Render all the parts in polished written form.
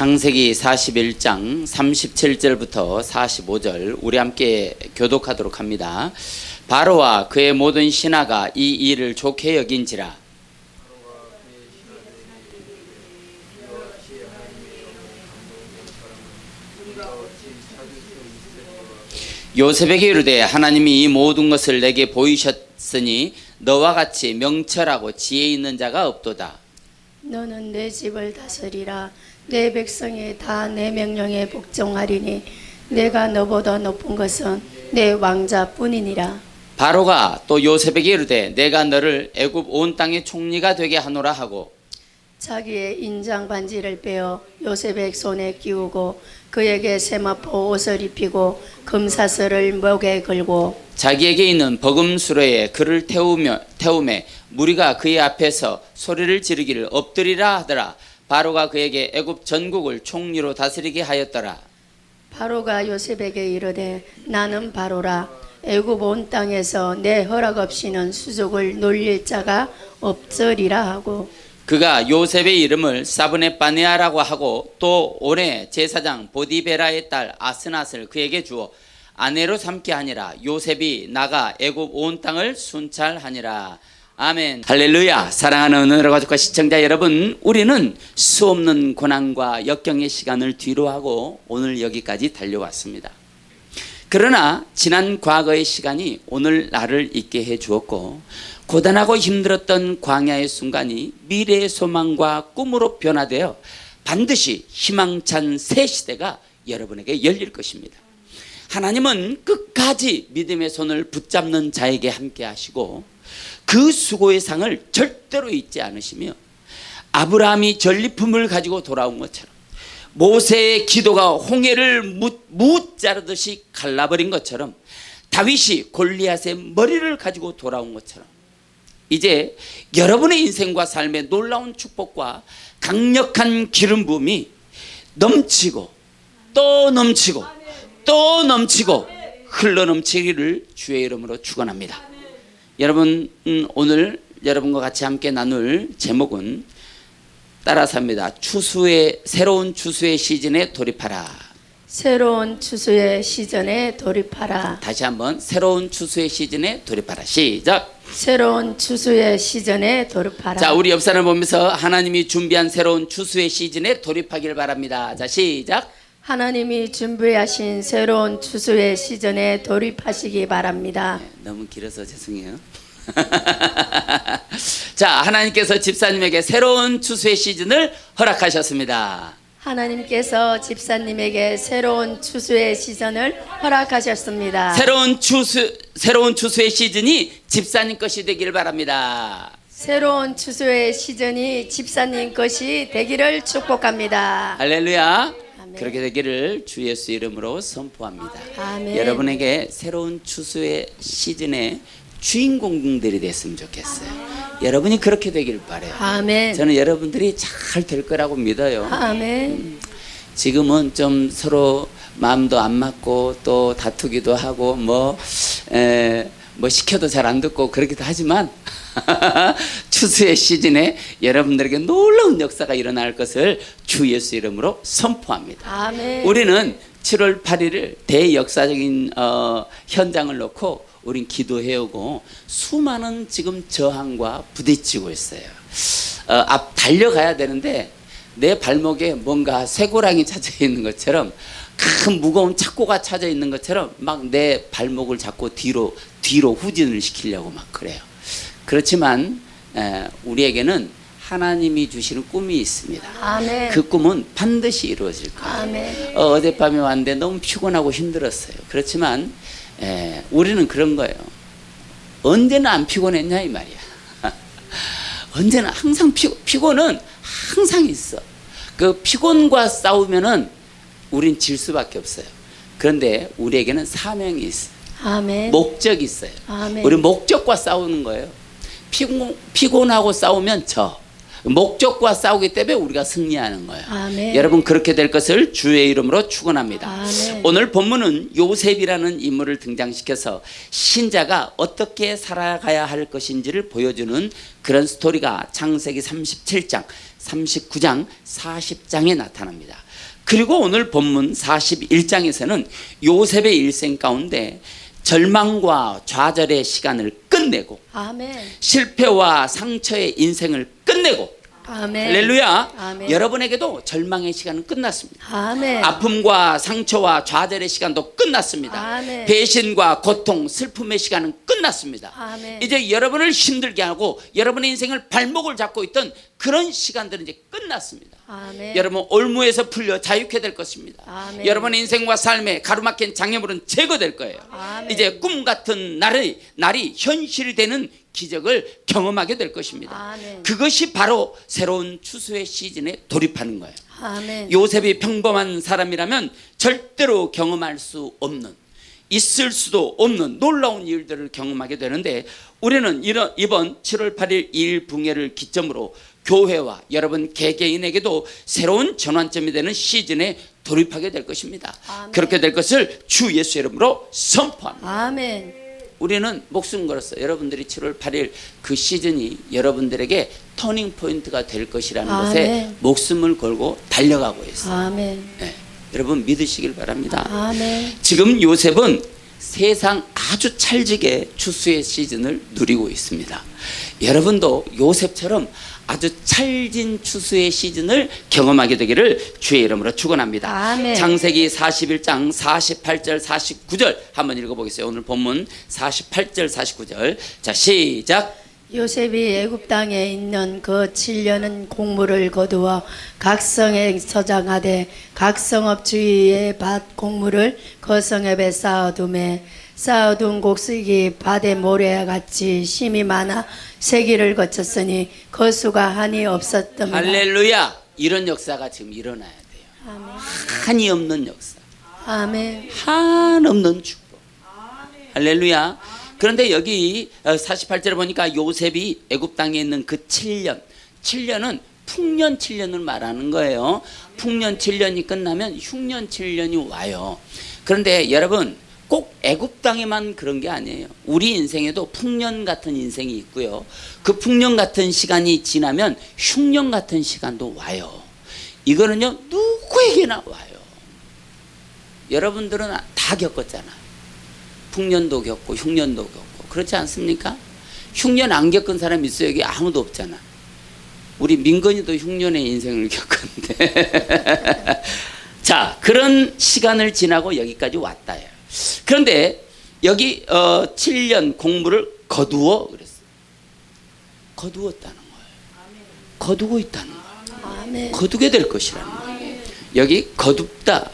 창세기 41장 37절부터 45절 우리 함께 교독하도록 합니다. 바로와 그의 모든 신하가 이 일을 좋게 여긴지라. 요셉에게 이르되 하나님이 이 모든 것을 내게 보이셨으니 너와 같이 명철하고 지혜 있는 자가 없도다. 너는 내 집을 다스리라. 내 백성이 다 내 명령에 복종하리니 내가 너보다 높은 것은 내 왕자뿐이니라. 바로가 또 요셉에게 이르되 내가 너를 애굽 온 땅의 총리가 되게 하노라 하고 자기의 인장 반지를 빼어 요셉의 손에 끼우고 그에게 세마포 옷을 입히고 금사슬을 목에 걸고 자기에게 있는 버금수레에 그를 태우매 무리가 그의 앞에서 소리를 지르기를 엎드리라 하더라. 바로가 그에게 애굽 전국을 총리로 다스리게 하였더라. 바로가 요셉에게 이르되 나는 바로라. 애굽 온 땅에서 내 허락 없이는 수족을 놀릴 자가 없으리라 하고 그가 요셉의 이름을 사브네바네아라고 하고 또 온의 제사장 보디베라의 딸 아스낫을 그에게 주어 아내로 삼게 하니라. 요셉이 나가 애굽 온 땅을 순찰하니라. 아멘. 할렐루야. 사랑하는 은혜로 가족과 시청자 여러분, 우리는 수없는 고난과 역경의 시간을 뒤로하고 오늘 여기까지 달려왔습니다. 그러나 지난 과거의 시간이 오늘 나를 있게 해 주었고 고단하고 힘들었던 광야의 순간이 미래의 소망과 꿈으로 변화되어 반드시 희망찬 새 시대가 여러분에게 열릴 것입니다. 하나님은 끝까지 믿음의 손을 붙잡는 자에게 함께 하시고 그 수고의 상을 절대로 잊지 않으시며 아브라함이 전리품을 가지고 돌아온 것처럼 모세의 기도가 홍해를 무자르듯이 갈라버린 것처럼 다윗이 골리앗의 머리를 가지고 돌아온 것처럼 이제 여러분의 인생과 삶의 놀라운 축복과 강력한 기름 부음이 넘치고 또 넘치고 또 넘치고 흘러넘치기를 주의 이름으로 축원합니다. 여러분, 오늘 여러분과 같이 함께 나눌 제목은 따라서 합니다. 새로운 추수의 시즌에 돌입하라. 새로운 추수의 시즌에 돌입하라. 다시 한번 새로운 추수의 시즌에 돌입하라. 시작. 새로운 추수의 시즌에 돌입하라. 자, 우리 옆 사람을 보면서 하나님이 준비한 새로운 추수의 시즌에 돌입하길 바랍니다. 자, 시작. 하나님이 준비하신 새로운 추수의 시즌에 돌입하시기 바랍니다. 너무 길어서 죄송해요. 자, 하나님께서 집사님에게 새로운 추수의 시즌을 허락하셨습니다. 하나님께서 집사님에게 새로운 추수의 시즌을 허락하셨습니다. 새로운 추수의 시즌이 집사님 것이 되길 바랍니다. 새로운 추수의 시즌이 집사님 것이 되기를 축복합니다. 할렐루야. 아멘. 그렇게 되기를 주 예수 이름으로 선포합니다. 아멘. 여러분에게 새로운 추수의 시즌에 주인공들이 됐으면 좋겠어요. 여러분이 그렇게 되길 바라요. 아멘. 저는 여러분들이 잘 될 거라고 믿어요. 아멘. 지금은 좀 서로 마음도 안 맞고 또 다투기도 하고 뭐 시켜도 잘 안 듣고 그렇기도 하지만 추수의 시즌에 여러분들에게 놀라운 역사가 일어날 것을 주 예수 이름으로 선포합니다. 아멘. 우리는 7월 8일을 대역사적인 현장을 놓고 우린 기도해오고 수많은 지금 저항과 부딪히고 있어요. 달려가야 되는데 내 발목에 뭔가 쇠고랑이 찾아 있는 것처럼 큰 무거운 착고가 찾아 있는 것처럼 막 내 발목을 잡고 뒤로 후진을 시키려고 막 그래요. 그렇지만 우리에게는 하나님이 주시는 꿈이 있습니다. 아멘. 그 꿈은 반드시 이루어질 거예요. 아멘. 어젯밤에 왔는데 너무 피곤하고 힘들었어요. 그렇지만 우리는 그런 거예요. 언제나 안 피곤했냐 이 말이야. 언제나 항상 피곤은 항상 있어. 그 피곤과 싸우면은 우린 질 수밖에 없어요. 그런데 우리에게는 사명이 있어. 아멘. 목적이 있어요. 아멘. 우리 목적과 싸우는 거예요. 피곤하고 싸우면 져. 목적과 싸우기 때문에 우리가 승리하는 거예요. 아멘. 여러분 그렇게 될 것을 주의 이름으로 축원합니다. 아멘. 오늘 본문은 요셉이라는 인물을 등장시켜서 신자가 어떻게 살아가야 할 것인지를 보여주는 그런 스토리가 창세기 37장, 39장, 40장에 나타납니다. 그리고 오늘 본문 41장에서는 요셉의 일생 가운데 절망과 좌절의 시간을 끝내고 아멘. 실패와 상처의 인생을 끝내고 아멘. 할렐루야. 아멘. 여러분에게도 절망의 시간은 끝났습니다. 아멘. 아픔과 상처와 좌절의 시간도 끝났습니다. 아멘. 배신과 고통, 슬픔의 시간은 끝났습니다. 아멘. 이제 여러분을 힘들게 하고 여러분의 인생을 발목을 잡고 있던 그런 시간들은 이제 끝났습니다. 아멘. 여러분 올무에서 풀려 자유케 될 것입니다. 아멘. 여러분의 인생과 삶에 가로막힌 장애물은 제거될 거예요. 아멘. 이제 꿈 같은 날이 현실이 되는 기적을 경험하게 될 것입니다. 아멘. 그것이 바로 새로운 추수의 시즌에 돌입하는 거예요. 아멘. 요셉이 평범한 사람이라면 절대로 경험할 수 없는, 있을 수도 없는 놀라운 일들을 경험하게 되는데, 우리는 이번 7월 8일 2일 붕괴를 기점으로 교회와 여러분 개개인에게도 새로운 전환점이 되는 시즌에 돌입하게 될 것입니다. 아멘. 그렇게 될 것을 주 예수 이름으로 선포합니다. 아멘. 우리는 목숨 걸었어요. 여러분들이 7월 8일 그 시즌이 여러분들에게 터닝 포인트가 될 것이라는 아멘. 것에 목숨을 걸고 달려가고 있어요. 아멘. 네, 여러분 믿으시길 바랍니다. 아멘. 지금 요셉은 세상 아주 찰지게 추수의 시즌을 누리고 있습니다. 여러분도 요셉처럼 아주 찰진 추수의 시즌을 경험하게 되기를 주의 이름으로 축원합니다. 아멘. 창세기 41장 48절 49절 한번 읽어보겠어요. 오늘 본문 48절 49절. 자, 시작. 요셉이 애굽 땅에 있는 그 7년은 곡물을 거두어 각성에 서장하되 각 성읍 주위에 밭 곡물을 그 성읍에 쌓아두매 쌓아둔 곡식이 밭의 모래같이 심이 많아 세기를 거쳤으니 그 수가 한이 없었답니다. 할렐루야. 이런 역사가 지금 일어나야 돼요. 아멘. 한이 없는 역사, 아멘. 한없는 축복. 할렐루야. 그런데 여기 48절에 보니까 요셉이 애굽 땅에 있는 그 7년은 풍년 7년을 말하는 거예요. 풍년 7년이 끝나면 흉년 7년이 와요. 그런데 여러분 꼭 애굽 땅에만 그런 게 아니에요. 우리 인생에도 풍년 같은 인생이 있고요. 그 풍년 같은 시간이 지나면 흉년 같은 시간도 와요. 이거는요 누구에게나 와요. 여러분들은 다 겪었잖아. 풍년도 겪고 흉년도 겪고 그렇지 않습니까? 흉년 안 겪은 사람 있어요? 여기 아무도 없잖아. 우리 민건이도 흉년의 인생을 겪었는데 자, 그런 시간을 지나고 여기까지 왔다요. 그런데 여기 7년 곡물을 거두어 그랬어요. 거두었다는 거예요. 거두고 있다는 거예요. 아멘. 거두게 될 것이라는 거예요. 여기 거두다,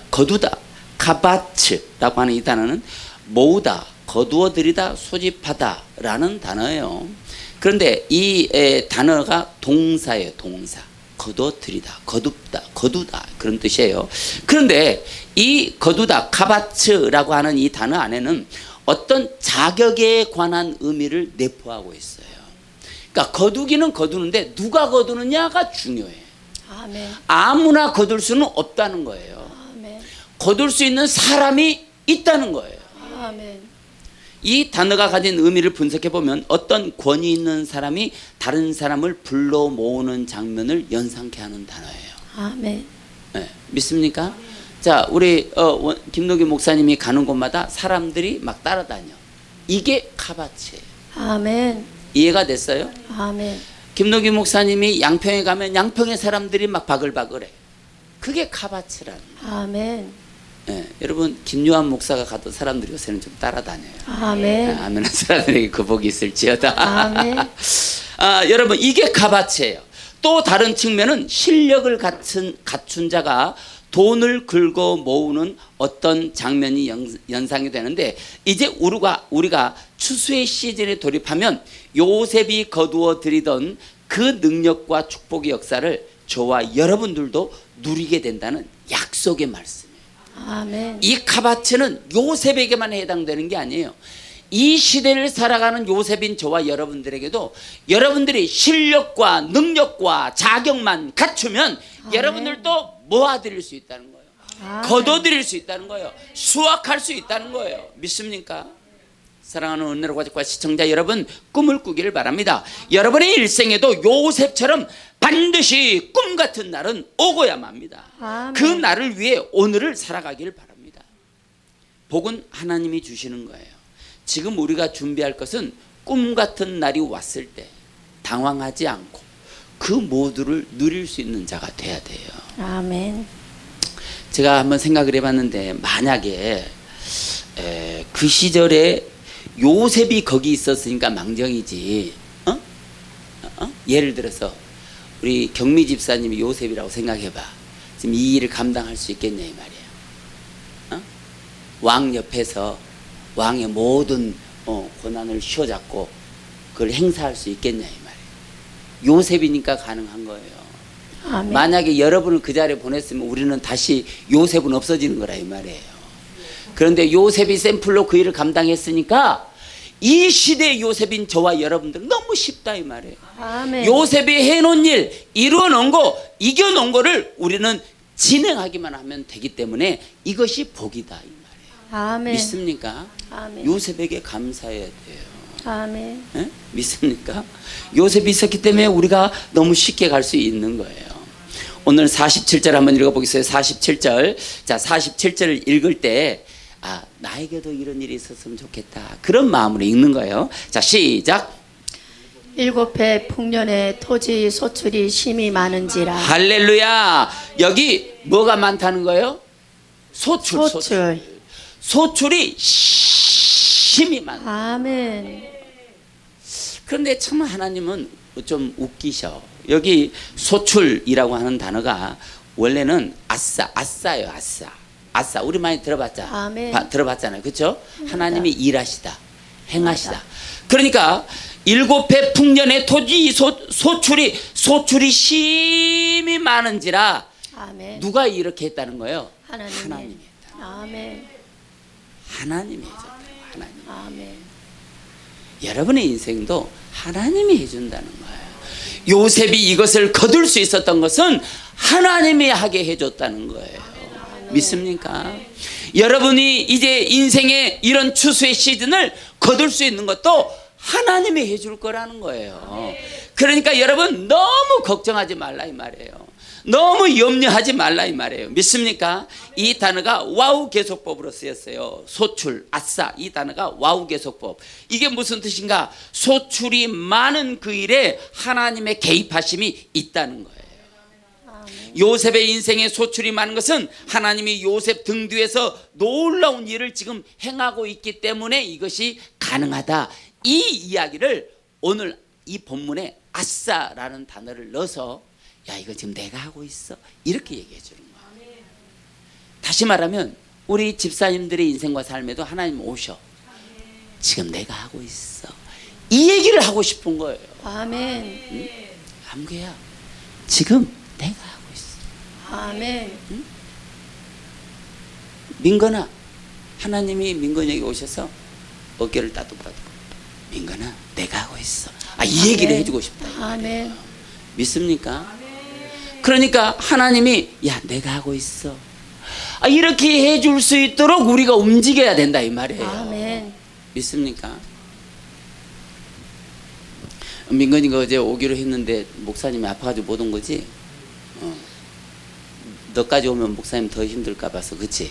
카바츠라고 하는 이 단어는 모으다, 거두어들이다, 소집하다 라는 단어예요. 그런데 이 단어가 동사예요. 동사. 거두어들이다, 거둡다, 거두다 그런 뜻이에요. 그런데 이 거두다, 카바츠라고 하는 이 단어 안에는 어떤 자격에 관한 의미를 내포하고 있어요. 그러니까 거두기는 거두는데 누가 거두느냐가 중요해. 아멘. 아무나 거둘 수는 없다는 거예요. 아멘. 거둘 수 있는 사람이 있다는 거예요. 아멘. 이 단어가 가진 의미를 분석해 보면 어떤 권위 있는 사람이 다른 사람을 불러 모으는 장면을 연상케 하는 단어예요. 아멘. 네, 믿습니까? 자, 우리 김노기 목사님이 가는 곳마다 사람들이 막 따라다녀. 이게 카바치예요. 아멘. 이해가 됐어요? 아멘. 김노기 목사님이 양평에 가면 양평의 사람들이 막 바글바글해. 그게 카바치라는 거예요. 아멘. 네, 여러분 김요한 목사가 가도 사람들이 요새는 좀 따라다녀요. 아멘. 아멘. 사람들에게 그 복이 있을지어다. 아멘. 여러분 이게 카바치예요. 또 다른 측면은 실력을 갖춘 자가 돈을 긁어 모으는 어떤 장면이 연상이 되는데, 이제 우리가 추수의 시즌에 돌입하면 요셉이 거두어 들이던 그 능력과 축복의 역사를 저와 여러분들도 누리게 된다는 약속의 말씀이에요. 아멘. 이 카바츠는 요셉에게만 해당되는 게 아니에요. 이 시대를 살아가는 요셉인 저와 여러분들에게도 여러분들이 실력과 능력과 자격만 갖추면 여러분들도 모아드릴 수 있다는 거예요. 거둬들일 수 있다는 거예요. 수확할 수 있다는 거예요. 믿습니까? 사랑하는 은혜로 가족과 시청자 여러분, 꿈을 꾸기를 바랍니다. 여러분의 일생에도 요셉처럼 반드시 꿈 같은 날은 오고야만 합니다. 아멘. 그 날을 위해 오늘을 살아가기를 바랍니다. 복은 하나님이 주시는 거예요. 지금 우리가 준비할 것은 꿈 같은 날이 왔을 때 당황하지 않고 그 모두를 누릴 수 있는 자가 돼야 돼요. 아멘. 제가 한번 생각을 해봤는데, 만약에 그 시절에 요셉이 거기 있었으니까 망정이지, 예를 들어서 우리 경미 집사님이 요셉이라고 생각해봐. 지금 이 일을 감당할 수 있겠냐 이 말이에요. 왕 옆에서 왕의 모든 권한을 휘어잡고 그걸 행사할 수 있겠냐 이 말이에요. 요셉이니까 가능한 거예요. 아멘. 만약에 여러분을 그 자리에 보냈으면 우리는 다시 요셉은 없어지는 거라 이 말이에요. 그런데 요셉이 샘플로 그 일을 감당했으니까 이 시대의 요셉인 저와 여러분들 너무 쉽다 이 말이에요. 아멘. 요셉이 해놓은 일, 이루어놓은 거, 이겨놓은 거를 우리는 진행하기만 하면 되기 때문에 이것이 복이다 이 말이에요. 아멘. 믿습니까? 아멘. 요셉에게 감사해야 돼요. 아멘. 예? 믿습니까? 요셉이 있었기 때문에 우리가 너무 쉽게 갈 수 있는 거예요. 오늘 47절 한번 읽어보겠어요. 47절. 자, 47절을 읽을 때 나에게도 이런 일이 있었으면 좋겠다, 그런 마음으로 읽는 거예요. 자, 시작. 7해 풍년에 토지 소출이 심이 많은지라. 할렐루야. 여기 뭐가 많다는 거예요? 소출. 소출이 심이 많다. 아멘. 그런데 참 하나님은 좀 웃기셔. 여기 소출이라고 하는 단어가 원래는 아싸예요. 아싸. 우리 많이 들어봤잖아요. 그렇죠? 하나님이 일하시다, 행하시다. 맞아. 그러니까 7해 풍년의 토지 소출이 심이 많은지라. 아멘. 누가 이렇게 했다는 거예요? 하나님이 했다. 아멘. 하나님이 해줬다. 하나님. 아멘. 여러분의 인생도 하나님이 해준다는 거예요. 요셉이 이것을 거둘 수 있었던 것은 하나님이 하게 해줬다는 거예요. 믿습니까? 여러분이 이제 인생의 이런 추수의 시즌을 거둘 수 있는 것도 하나님이 해줄 거라는 거예요. 그러니까 여러분 너무 걱정하지 말라 이 말이에요. 너무 염려하지 말라 이 말이에요. 믿습니까? 이 단어가 와우 계속법으로 쓰였어요. 소출, 아싸, 이 단어가 와우 계속법. 이게 무슨 뜻인가? 소출이 많은 그 일에 하나님의 개입하심이 있다는 거예요. 요셉의 인생에 소출이 많은 것은 하나님이 요셉 등 뒤에서 놀라운 일을 지금 행하고 있기 때문에 이것이 가능하다. 이 이야기를 오늘 이 본문에 아싸라는 단어를 넣어서, 야, 이거 지금 내가 하고 있어, 이렇게 얘기해 주는 거야. 다시 말하면 우리 집사님들의 인생과 삶에도 하나님 오셔, 지금 내가 하고 있어, 이 얘기를 하고 싶은 거예요. 아멘. 응? 함구야, 지금 내가 하고 있어. 아멘. 응? 민건아, 하나님이 민건에게 오셔서 어깨를 따뜻따뜻, 민건아, 내가 하고 있어, 이 얘기를 해주고 싶다. 아멘. 믿습니까? 그러니까 하나님이, 야, 내가 하고 있어, 이렇게 해줄 수 있도록 우리가 움직여야 된다 이 말이에요. 아멘. 믿습니까? 민건이가 어제 오기로 했는데 목사님이 아파가지고 못 온 거지? 너까지 오면 목사님 더 힘들까 봐서, 그치?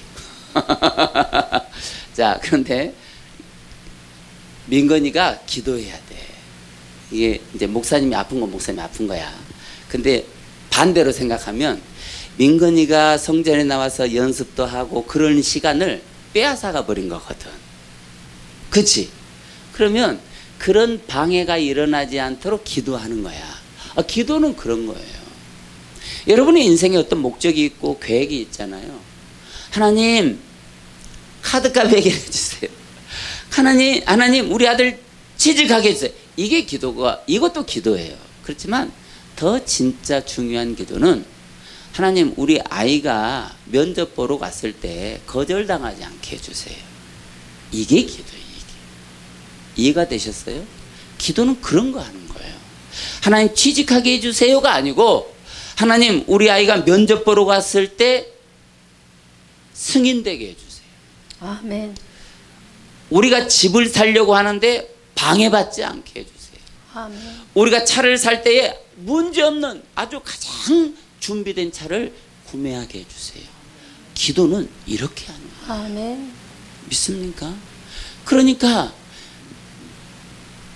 자, 그런데 민건이가 기도해야 돼. 이게 이제 목사님이 아픈 건 목사님이 아픈 거야. 근데 반대로 생각하면 민건이가 성전에 나와서 연습도 하고 그런 시간을 빼앗아가 버린 거거든. 그치? 그러면 그런 방해가 일어나지 않도록 기도하는 거야. 기도는 그런 거예요. 여러분의 인생에 어떤 목적이 있고 계획이 있잖아요. 하나님, 카드값 해결해 주세요. 하나님, 우리 아들 취직하게 해주세요. 이게 기도가, 이것도 기도예요. 그렇지만 더 진짜 중요한 기도는, 하나님, 우리 아이가 면접 보러 갔을 때 거절당하지 않게 해주세요. 이게 기도예요. 이게. 이해가 되셨어요? 기도는 그런 거 하는 거예요. 하나님 취직하게 해주세요가 아니고, 하나님 우리 아이가 면접 보러 갔을 때 승인되게 해주세요. 아멘. 우리가 집을 살려고 하는데 방해받지 않게 해주세요. 아멘. 우리가 차를 살 때에 문제없는 아주 가장 준비된 차를 구매하게 해주세요. 기도는 이렇게 하는 거예요. 아멘. 믿습니까? 그러니까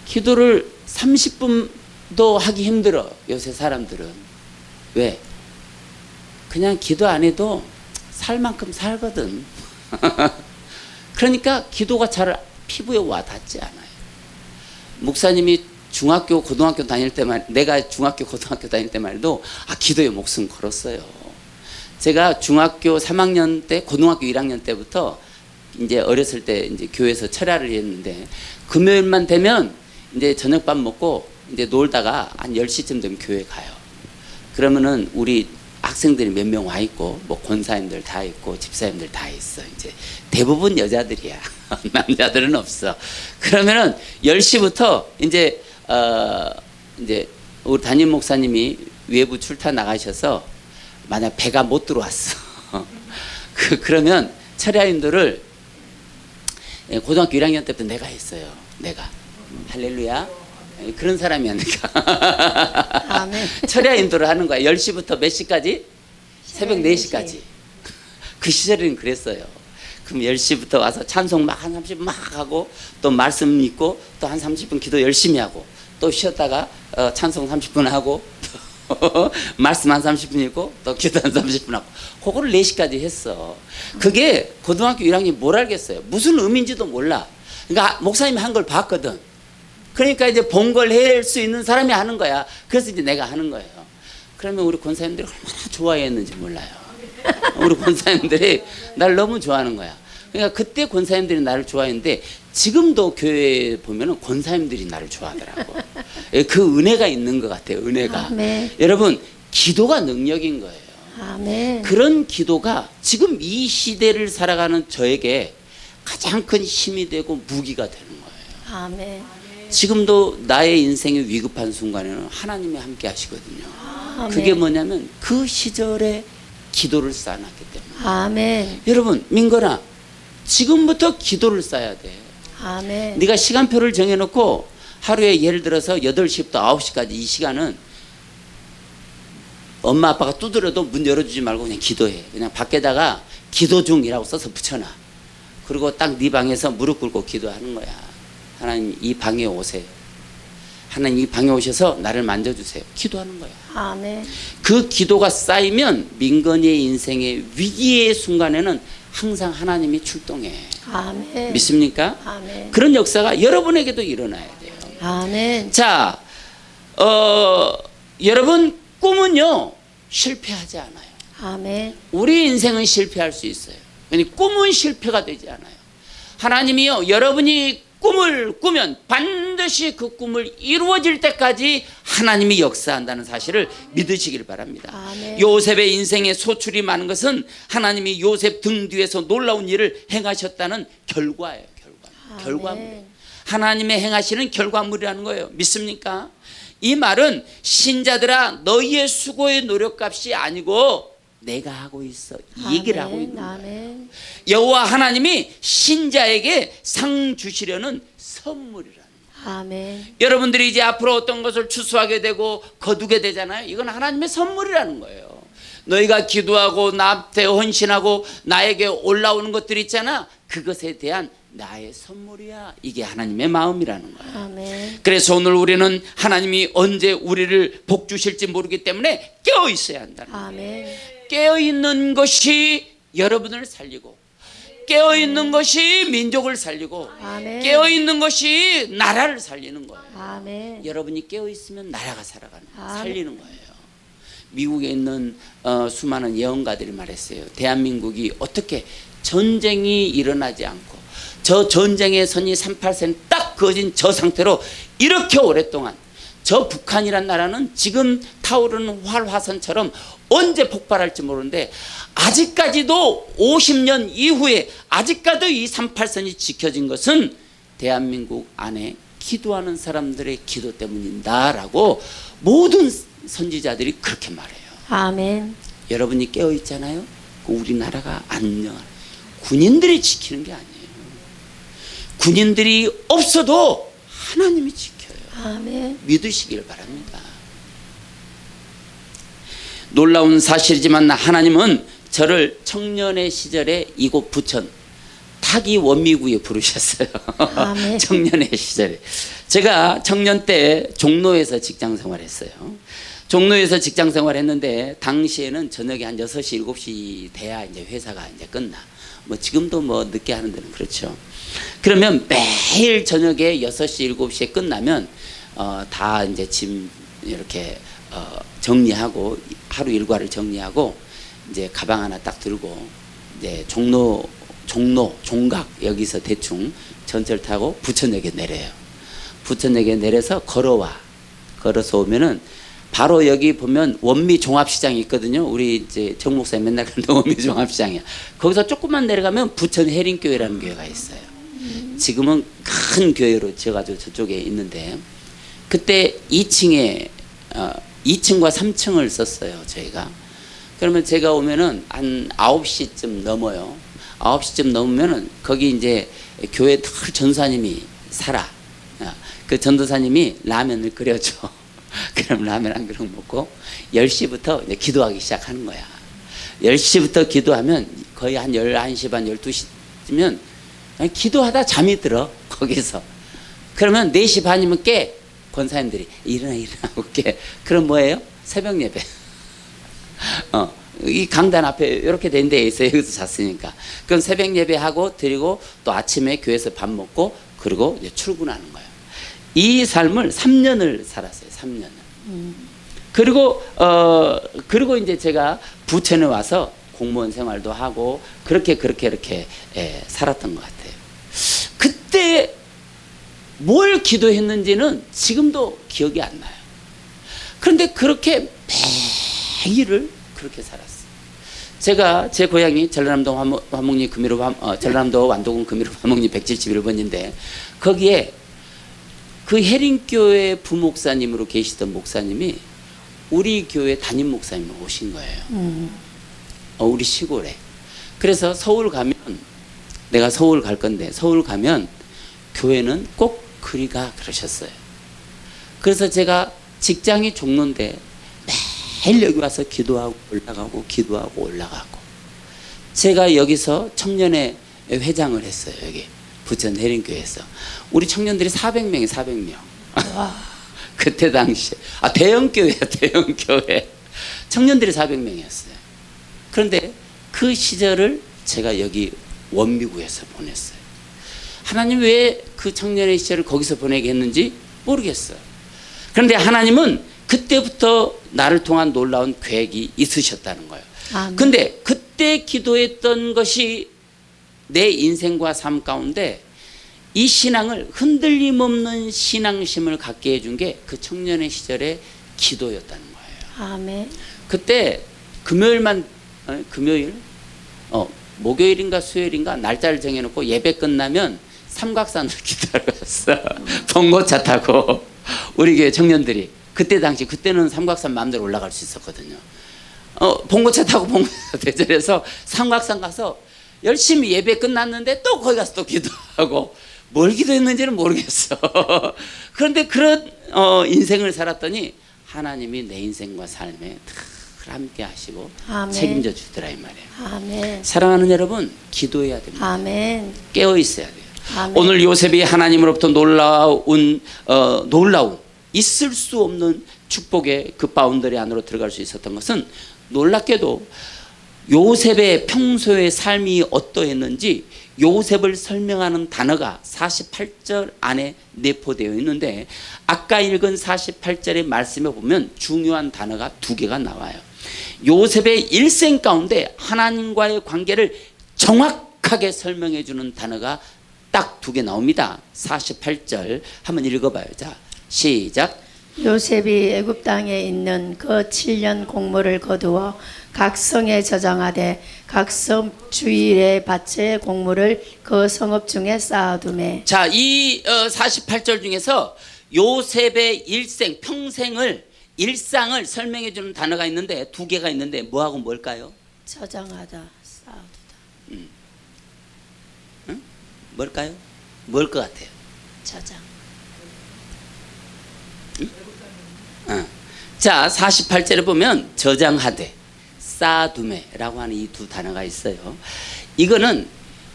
기도를 30분도 하기 힘들어, 요새 사람들은. 왜? 그냥 기도 안 해도 살 만큼 살거든. 그러니까 기도가 잘 피부에 와 닿지 않아요. 목사님이 중학교 고등학교 다닐 때만, 내가 중학교 고등학교 다닐 때만 해도 기도에 목숨 걸었어요. 제가 중학교 3학년 때, 고등학교 1학년 때부터 이제 어렸을 때 이제 교회에서 철야를 했는데, 금요일만 되면 이제 저녁밥 먹고 이제 놀다가 한 10시쯤 되면 교회 가요. 그러면은 우리 학생들이 몇 명 와 있고, 뭐 권사님들 다 있고, 집사님들 다 있어. 이제 대부분 여자들이야. 남자들은 없어. 그러면은 10시부터 이제 이제 우리 담임 목사님이 외부 출타 나가셔서 만약 배가 못 들어왔어. 그러면 철야인도를 고등학교 1학년 때부터 내가 했어요. 내가. 할렐루야. 그런 사람이었니까. 아멘. 철야 인도를 하는 거야. 10시부터 몇 시까지? 새벽 4시까지. 그 시절에는 그랬어요. 그럼 10시부터 와서 찬송 막 한 30분 막 하고, 또 말씀 읽고, 또 한 30분 기도 열심히 하고, 또 쉬었다가 찬송 30분 하고, 말씀 한 30분 읽고, 또 기도 한 30분 하고, 그거를 4시까지 했어. 그게 고등학교 1학년 뭘 알겠어요? 무슨 의미인지도 몰라. 그러니까 목사님이 한 걸 봤거든. 그러니까 이제 본 걸 할 수 있는 사람이 하는 거야. 그래서 이제 내가 하는 거예요. 그러면 우리 권사님들이 얼마나 좋아했는지 몰라요. 우리 권사님들이 나를 너무 좋아하는 거야. 그러니까 그때 권사님들이 나를 좋아했는데, 지금도 교회에 보면은 권사님들이 나를 좋아하더라고. 그 은혜가 있는 것 같아요. 은혜가. 아멘. 여러분, 기도가 능력인 거예요. 아멘. 그런 기도가 지금 이 시대를 살아가는 저에게 가장 큰 힘이 되고 무기가 되는 거예요. 아멘. 지금도 나의 인생의 위급한 순간에는 하나님이 함께 하시거든요. 아멘. 그게 뭐냐면 그 시절에 기도를 쌓아놨기 때문에. 아멘. 여러분, 민건아, 지금부터 기도를 쌓아야 돼. 아멘. 네가 시간표를 정해놓고 하루에 예를 들어서 8시부터 9시까지 이 시간은 엄마 아빠가 두드려도 문 열어주지 말고 그냥 기도해. 그냥 밖에다가 기도 중이라고 써서 붙여놔. 그리고 딱 네 방에서 무릎 꿇고 기도하는 거야. 하나님, 이 방에 오세요. 하나님, 이 방에 오셔서 나를 만져주세요. 기도하는 거야. 아멘. 그 기도가 쌓이면 민건이의 인생의 위기의 순간에는 항상 하나님이 출동해. 아멘. 믿습니까? 아멘. 그런 역사가 여러분에게도 일어나야 돼요. 아멘. 자, 여러분, 꿈은요 실패하지 않아요. 아멘. 우리 인생은 실패할 수 있어요. 그러니까 꿈은 실패가 되지 않아요. 하나님이요, 여러분이 꿈을 꾸면 반드시 그 꿈을 이루어질 때까지 하나님이 역사한다는 사실을 믿으시길 바랍니다. 아멘. 요셉의 인생에 소출이 많은 것은 하나님이 요셉 등 뒤에서 놀라운 일을 행하셨다는 결과예요. 아멘. 결과물. 하나님의 행하시는 결과물이라는 거예요. 믿습니까? 이 말은 신자들아, 너희의 수고의 노력값이 아니고 내가 하고 있어, 이 얘기를 하고 있는 거예요. 아멘. 여호와 하나님이 신자에게 상 주시려는 선물이라는 거예요. 아멘. 여러분들이 이제 앞으로 어떤 것을 추수하게 되고 거두게 되잖아요. 이건 하나님의 선물이라는 거예요. 너희가 기도하고 나한테 헌신하고 나에게 올라오는 것들 있잖아. 그것에 대한 나의 선물이야. 이게 하나님의 마음이라는 거예요. 아멘. 그래서 오늘 우리는 하나님이 언제 우리를 복 주실지 모르기 때문에 깨어 있어야 한다는 거예요. 아멘. 깨어 있는 것이 여러분을 살리고, 깨어 있는 것이 민족을 살리고, 아멘. 깨어 있는 것이 나라를 살리는 거예요. 아멘. 여러분이 깨어 있으면 나라가 살아가는 거예요. 아멘. 살리는 거예요. 미국에 있는 수많은 예언가들이 말했어요. 대한민국이 어떻게 전쟁이 일어나지 않고 저 전쟁의 선이 38선 딱 그어진 저 상태로 이렇게 오랫동안, 저 북한이란 나라는 지금 타오르는 활화산처럼 언제 폭발할지 모르는데 아직까지도 50년 이후에 아직까지도 이 38선이 지켜진 것은 대한민국 안에 기도하는 사람들의 기도 때문인다라고 모든 선지자들이 그렇게 말해요. 아멘. 여러분이 깨어 있잖아요. 우리나라가 안녕. 군인들이 지키는 게 아니에요. 군인들이 없어도 하나님이 지켜요. 아멘. 믿으시길 바랍니다. 놀라운 사실이지만 하나님은 저를 청년의 시절에 이곳 부천 타기 원미구에 부르셨어요. 아멘. 청년의 시절에 제가 청년 때 종로에서 직장 생활했어요. 종로에서 직장 생활했는데 당시에는 저녁에 한 6시 7시 돼야 이제 회사가 이제 끝나. 뭐 지금도 뭐 늦게 하는 데는 그렇죠. 그러면 매일 저녁에 6시 7시에 끝나면 다 이제 짐 이렇게 정리하고 하루 일과를 정리하고 이제 가방 하나 딱 들고 이제 종로 종각 여기서 대충 전철 타고 부천역에 내려요. 부천역에 내려서 걸어서 오면은 바로 여기 보면 원미 종합시장이 있거든요. 우리 이제 정 목사님 맨날 가는 원미 종합시장이야. 거기서 조금만 내려가면 부천 해림교회라는 교회가 있어요. 지금은 큰 교회로 지어가지고 저쪽에 있는데 그때 2층과 3층을 썼어요. 저희가. 그러면 제가 오면은 한 9시쯤 넘어요. 9시쯤 넘으면은 거기 이제 교회 털 전도사님이 살아. 그 전도사님이 라면을 끓여줘. 그럼 라면 한 그릇 먹고 10시부터 이제 기도하기 시작하는 거야. 10시부터 기도하면 거의 한 11시 반 12시쯤면 기도하다 잠이 들어 거기서. 그러면 4시 반이면 깨. 권사님들이 일어나고 깨. 그럼 뭐예요? 새벽 예배. 이 강단 앞에 이렇게 된 데에 있어요. 여기서 잤으니까. 그럼 새벽 예배하고 드리고 또 아침에 교회에서 밥 먹고 그리고 이제 출근하는 거예요. 이 삶을 3년을 살았어요. 3년을. 그리고 이제 제가 부천에 와서 공무원 생활도 하고 그렇게 살았던 것 같아요. 그때 뭘 기도했는지는 지금도 기억이 안 나요. 그런데 그렇게 매일을 그렇게 살았어요. 제가 제 고향이 전라남도 화목리 전라남도 완도군 금이로 화목리 171번인데 거기에 그 해림교회 부목사님으로 계시던 목사님이 우리 교회 담임 목사님 오신 거예요. 우리 시골에. 그래서 서울 가면 내가 서울 갈 건데 서울 가면 교회는 꼭 그리 가 그러셨어요. 그래서 제가 직장이 종로인데 매일 여기 와서 기도하고 올라가고 기도하고 올라가고 제가 여기서 청년회 회장을 했어요. 여기 부천 해림교회에서 우리 청년들이 400명이 400명. 그때 당시에 대형교회야. 대형교회 청년들이 400명이었어요. 그런데 그 시절을 제가 여기 원미구에서 보냈어요. 하나님 왜 그 청년의 시절을 거기서 보내게 했는지 모르겠어요. 그런데 하나님은 그때부터 나를 통한 놀라운 계획이 있으셨다는 거예요. 근데 그때 기도했던 것이 내 인생과 삶 가운데 이 신앙을 흔들림 없는 신앙심을 갖게 해준 게 그 청년의 시절의 기도였다는 거예요. 아멘. 그때 목요일인가 수요일인가 날짜를 정해놓고 예배 끝나면 삼각산으로 기도하러 갔어. 봉고차 타고 우리 교회 청년들이 그때는 삼각산 마음대로 올라갈 수 있었거든요. 봉고차 타고 봉고차 대절해서 삼각산 가서 열심히 예배 끝났는데 또 거기 가서 또 기도하고 뭘 기도했는지는 모르겠어. 그런데 그런 인생을 살았더니 하나님이 내 인생과 삶에 늘 함께 하시고 아멘. 책임져 주더라 이 말이에요. 아멘. 사랑하는 여러분, 기도해야 됩니다. 아멘. 깨어 있어야 돼요. 아멘. 오늘 요셉이 하나님으로부터 놀라운 있을 수 없는 축복의 그 바운더리 안으로 들어갈 수 있었던 것은 놀랍게도 요셉의 평소의 삶이 어떠했는지 요셉을 설명하는 단어가 48절 안에 내포되어 있는데 아까 읽은 48절의 말씀에 보면 중요한 단어가 2개가 나와요. 요셉의 일생 가운데 하나님과의 관계를 정확하게 설명해 주는 단어가 딱 2개 나옵니다. 48절 한번 읽어봐요. 자, 시작. 요셉이 애굽 땅에 있는 그 7년 곡물을 거두어 각 성에 저장하되 각 성 주일의 밭의 곡물을 그 성읍 중에 쌓아두매. 자, 이 48절 중에서 요셉의 일생, 평생을, 일상을 설명해 주는 단어가 있는데 두 개가 있는데 뭐하고 뭘까요? 저장하다, 쌓아두다. 응? 뭘까요? 뭘 것 같아요? 저장. 자, 48절에 보면 저장하되 쌓아두매라고 하는 이 두 단어가 있어요. 이거는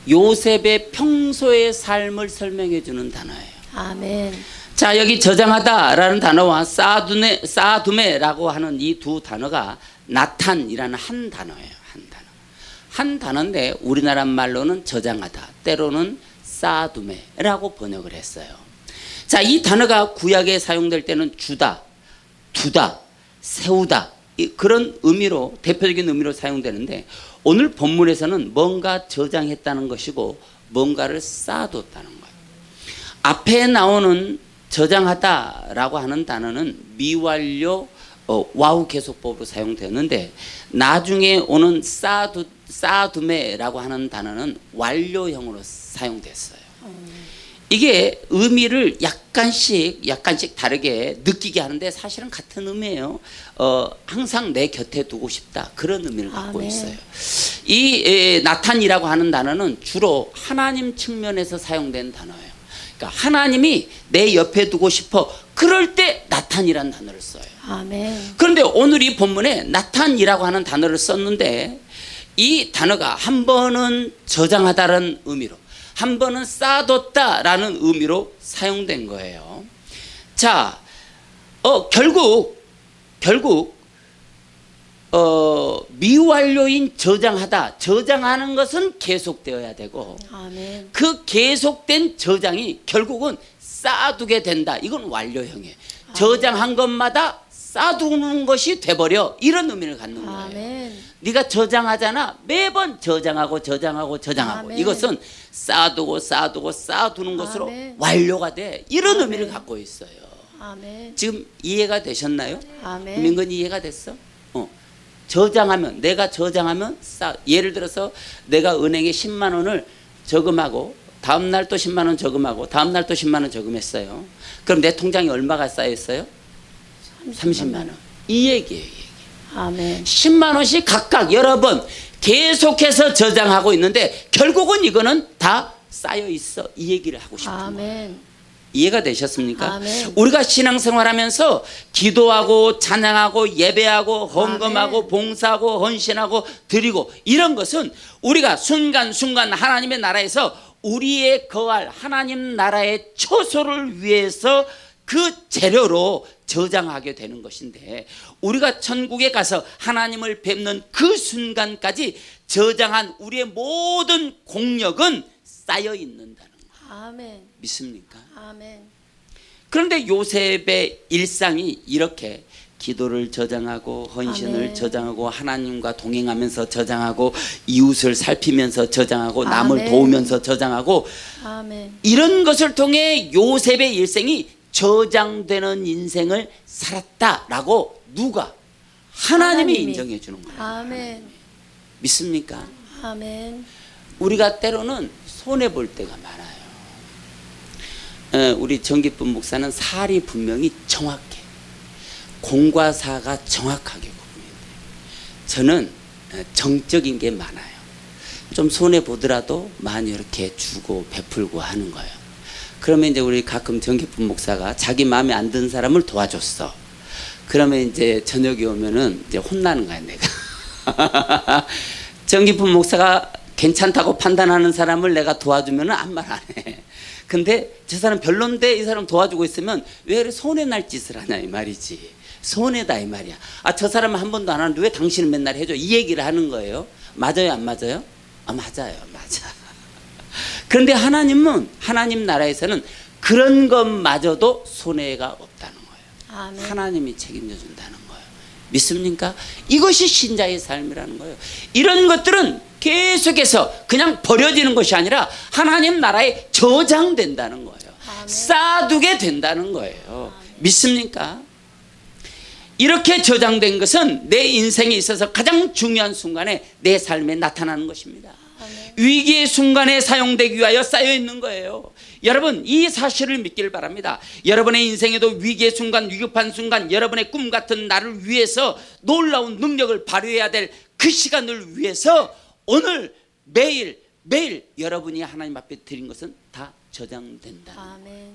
요셉의 평소의 삶을 설명해 주는 단어예요. 아멘. 자, 여기 저장하다라는 단어와 쌓아두매라고 하는 이 두 단어가 나탄이라는 한 단어예요. 한 단어. 한 단어인데 우리나라 말로는 저장하다, 때로는 쌓아두매라고 번역을 했어요. 자, 이 단어가 구약에 사용될 때는 주다, 두다, 세우다 그런 의미로, 대표적인 의미로 사용되는데 오늘 본문에서는 뭔가 저장했다는 것이고 뭔가를 쌓아뒀다는 거예요. 앞에 나오는 저장하다라고 하는 단어는 미완료 와우 계속법으로 사용되었는데 나중에 오는 쌓아두매라고 하는 단어는 완료형으로 사용됐어요. 이게 의미를 약간씩 다르게 느끼게 하는데 사실은 같은 의미예요. 항상 내 곁에 두고 싶다 그런 의미를 갖고 아멘. 있어요. 이 나탄이라고 하는 단어는 주로 하나님 측면에서 사용된 단어예요. 그러니까 하나님이 내 옆에 두고 싶어 그럴 때 나탄이라는 단어를 써요. 아멘. 그런데 오늘 이 본문에 나탄이라고 하는 단어를 썼는데 이 단어가 한 번은 저장하다라는 의미로 한 번은 쌓아뒀다라는 의미로 사용된 거예요. 자, 결국 미완료인 저장하는 것은 계속되어야 되고 아멘. 그 계속된 저장이 결국은 쌓아두게 된다. 이건 완료형이에요. 저장한 것마다 쌓아두는 것이 돼버려. 이런 의미를 갖는 거예요. 아멘. 네가 저장하잖아. 매번 저장하고 아멘. 이것은 쌓아두는 것으로 아멘. 완료가 돼. 이런 아멘. 의미를 갖고 있어요. 아멘. 지금 이해가 되셨나요? 아멘. 민건이 이해가 됐어? 저장하면 예를 들어서 내가 은행에 10만 원을 저금하고 다음 날 또 10만 원 저금하고 다음 날 또 10만 원 저금했어요. 그럼 내 통장에 얼마가 쌓여 있어요? 30만 원. 이 얘기예요. 아멘. 10만 원씩 각각 여러 번 계속해서 저장하고 있는데 결국은 이거는 다 쌓여 있어. 이 얘기를 하고 싶은 거예요. 아멘. 이해가 되셨습니까? 아멘. 우리가 신앙생활하면서 기도하고 찬양하고 예배하고 헌금하고 아멘. 봉사하고 헌신하고 드리고 이런 것은 우리가 순간순간 하나님의 나라에서 우리의 거할 하나님 나라의 처소를 위해서 그 재료로 저장하게 되는 것인데 우리가 천국에 가서 하나님을 뵙는 그 순간까지 저장한 우리의 모든 공력은 쌓여 있는다는 거예요. 아멘. 믿습니까? 아멘. 그런데 요셉의 일상이 이렇게 기도를 저장하고 헌신을 아멘. 저장하고 하나님과 동행하면서 저장하고 이웃을 살피면서 저장하고 남을 아멘. 도우면서 저장하고 아멘. 이런 것을 통해 요셉의 일생이 저장되는 인생을 살았다라고 누가? 하나님이 인정해 주는 거예요. 아멘. 믿습니까? 아멘. 우리가 때로는 손해볼 때가 많아요. 우리 정기쁨 목사는 살이 분명히 정확해. 공과 사가 정확하게 구분돼요. 저는 정적인 게 많아요. 좀 손해보더라도 많이 이렇게 주고 베풀고 하는 거예요. 그러면 이제 우리 가끔 정기쁨 목사가 자기 마음에 안 드는 사람을 도와줬어. 그러면 이제 저녁에 오면은 이제 혼나는 거야, 내가. 정기쁨 목사가 괜찮다고 판단하는 사람을 내가 도와주면은 아무 말 안 해. 근데 저 사람 별론데 이 사람 도와주고 있으면 왜 이렇게 손해 날 짓을 하냐 이 말이지. 손해다 이 말이야. 저 사람은 한 번도 안 하는데 왜 당신은 맨날 해줘? 이 얘기를 하는 거예요. 맞아요, 안 맞아요? 맞아요, 맞아. 그런데 하나님은 하나님 나라에서는 그런 것마저도 손해가 없다는 거예요. 아멘. 하나님이 책임져 준다는 거예요. 믿습니까? 이것이 신자의 삶이라는 거예요. 이런 것들은 계속해서 그냥 버려지는 것이 아니라 하나님 나라에 저장된다는 거예요. 아멘. 쌓아두게 된다는 거예요. 믿습니까? 이렇게 저장된 것은 내 인생에 있어서 가장 중요한 순간에 내 삶에 나타나는 것입니다. 위기의 순간에 사용되기 위하여 쌓여 있는 거예요. 여러분, 이 사실을 믿기를 바랍니다. 여러분의 인생에도 위기의 순간, 위급한 순간, 여러분의 꿈 같은 나를 위해서 놀라운 능력을 발휘해야 될 그 시간을 위해서 오늘 매일 여러분이 하나님 앞에 드린 것은 다 저장된다. 아멘.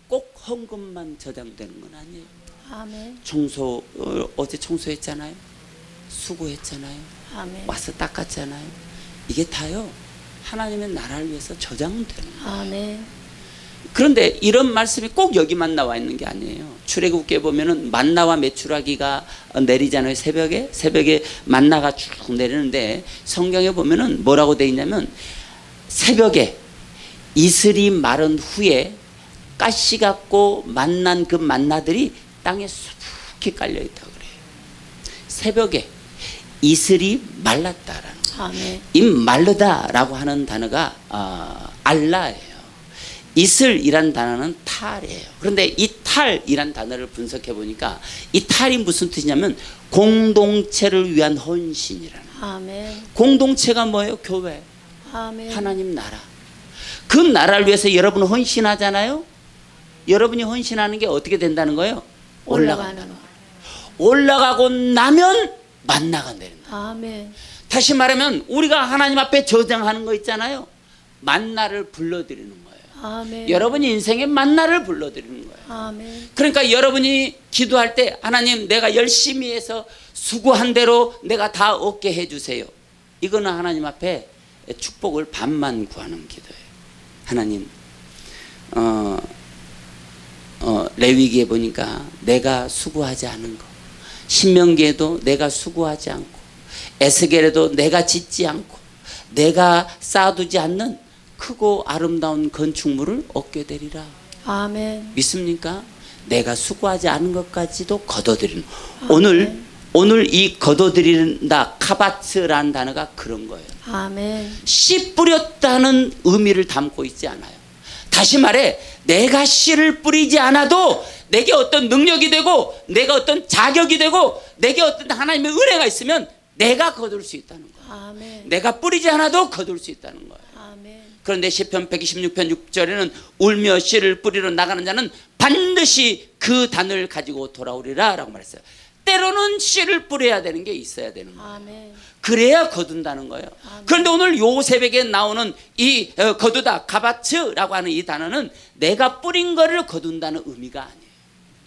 꼭 헌금만 저장되는 건 아니에요. 아멘. 청소, 어제 청소했잖아요. 수고했잖아요. 아멘. 와서 닦았잖아요. 이게 다요 하나님의 나라를 위해서 저장되는 거예요. 아멘. 그런데 이런 말씀이 꼭 여기만 나와 있는 게 아니에요. 출애굽기에 보면은 만나와 메추라기가 내리잖아요. 새벽에 만나가 쭉 내리는데 성경에 보면은 뭐라고 돼 있냐면 새벽에 이슬이 마른 후에 가시 같고 만난 그 만나들이 땅에 수북히 깔려 있다고 그래요. 새벽에 이슬이 말랐다라는 거예요. 아멘. 이 마르다라고 하는 단어가 알라예요. 이슬이란 단어는 탈이에요. 그런데 이 탈이란 단어를 분석해 보니까 이 탈이 무슨 뜻이냐면 공동체를 위한 헌신이라는 거예요. 아멘. 공동체가 뭐예요? 교회, 아멘. 하나님 나라. 그 나라를 위해서 여러분 헌신하잖아요. 여러분이 헌신하는 게 어떻게 된다는 거예요? 올라간다는 거예요. 올라가고 나면 만나가 내린다. 아멘. 다시 말하면 우리가 하나님 앞에 저장하는 거 있잖아요. 만나를 불러드리는 거예요. 아멘. 여러분이 인생에 만나를 불러드리는 거예요. 아멘. 그러니까 여러분이 기도할 때 하나님 내가 열심히 해서 수고한 대로 내가 다 얻게 해주세요. 이거는 하나님 앞에 축복을 반만 구하는 기도예요. 하나님 레위기에 보니까 내가 수고하지 않은 거, 신명기에도 내가 수고하지 않고, 에스겔에도 내가 짓지 않고, 내가 쌓아두지 않는 크고 아름다운 건축물을 얻게 되리라. 아멘. 믿습니까? 내가 수고하지 않은 것까지도 거둬들이는. 아멘. 오늘 이 거둬들인다 카바츠라는 단어가 그런 거예요. 아멘. 씨 뿌렸다는 의미를 담고 있지 않아요. 다시 말해 내가 씨를 뿌리지 않아도 내게 어떤 능력이 되고 내가 어떤 자격이 되고 내게 어떤 하나님의 은혜가 있으면 내가 거둘 수 있다는 거예요. 아멘. 내가 뿌리지 않아도 거둘 수 있다는 거예요. 아멘. 그런데 시편 126편 6절에는 울며 씨를 뿌리러 나가는 자는 반드시 그 단을 가지고 돌아오리라 라고 말했어요. 때로는 씨를 뿌려야 되는 게 있어야 되는 거예요. 아멘. 그래야 거둔다는 거예요. 아멘. 그런데 오늘 요셉에게 나오는 이 거두다 가바츠라고 하는 이 단어는 내가 뿌린 거를 거둔다는 의미가 아니에요.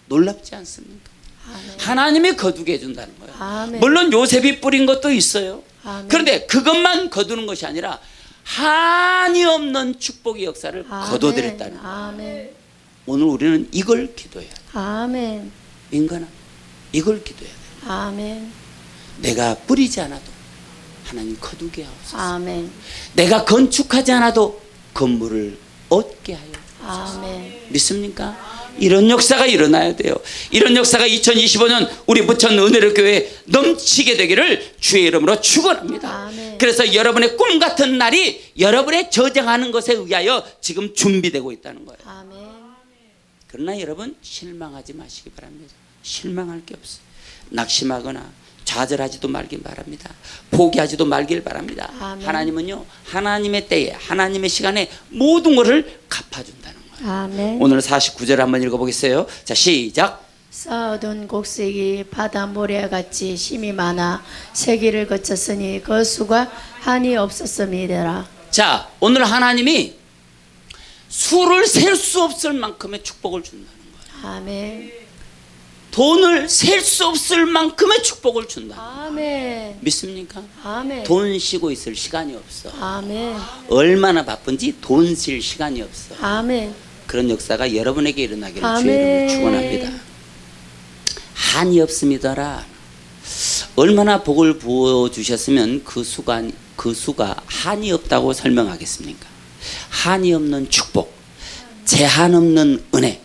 놀랍지 않습니까? 아멘. 하나님이 거두게 해준다는 거예요. 아멘. 물론 요셉이 뿌린 것도 있어요. 아멘. 그런데 그것만 거두는 것이 아니라 한이 없는 축복의 역사를 아멘. 거둬들였다는 거예요. 아멘. 오늘 우리는 이걸 기도해야 돼요. 아멘. 인간아, 이걸 기도해야 돼요. 아멘. 내가 뿌리지 않아도 하나님 거두게 하옵소서. 아멘. 내가 건축하지 않아도 건물을 얻게 하여 주옵소서. 아멘. 믿습니까? 이런 역사가 일어나야 돼요. 이런 역사가 2025년 우리 부천 은혜로 교회에 넘치게 되기를 주의 이름으로 축원합니다. 아멘. 그래서 여러분의 꿈 같은 날이 여러분의 저장하는 것에 의하여 지금 준비되고 있다는 거예요. 아멘. 그러나 여러분 실망하지 마시기 바랍니다. 실망할 게 없어요. 낙심하거나 좌절하지도 말길 바랍니다. 포기하지도 말길 바랍니다. 아멘. 하나님은요 하나님의 때에 하나님의 시간에 모든 것을 갚아준다는 거예요. 아멘. 오늘 49절 한번 읽어보겠어요. 자 시작. 쌓아둔 곡식이 바다 모래같이 힘이 많아 세기를 거쳤으니 그 수가 한이 없었음이더라. 자 오늘 하나님이 수를 셀 수 없을 만큼의 축복을 준다는 거예요. 아멘. 돈을 셀 수 없을 만큼의 축복을 준다. 아멘. 믿습니까? 아멘. 돈 쉬고 있을 시간이 없어. 아멘. 얼마나 바쁜지 돈 쓸 시간이 없어. 아멘. 그런 역사가 여러분에게 일어나기를 아멘. 주의 이름으로 축원합니다. 한이 없음이더라. 얼마나 복을 부어 주셨으면 그 수가 한이 없다고 설명하겠습니까? 한이 없는 축복, 제한 없는 은혜,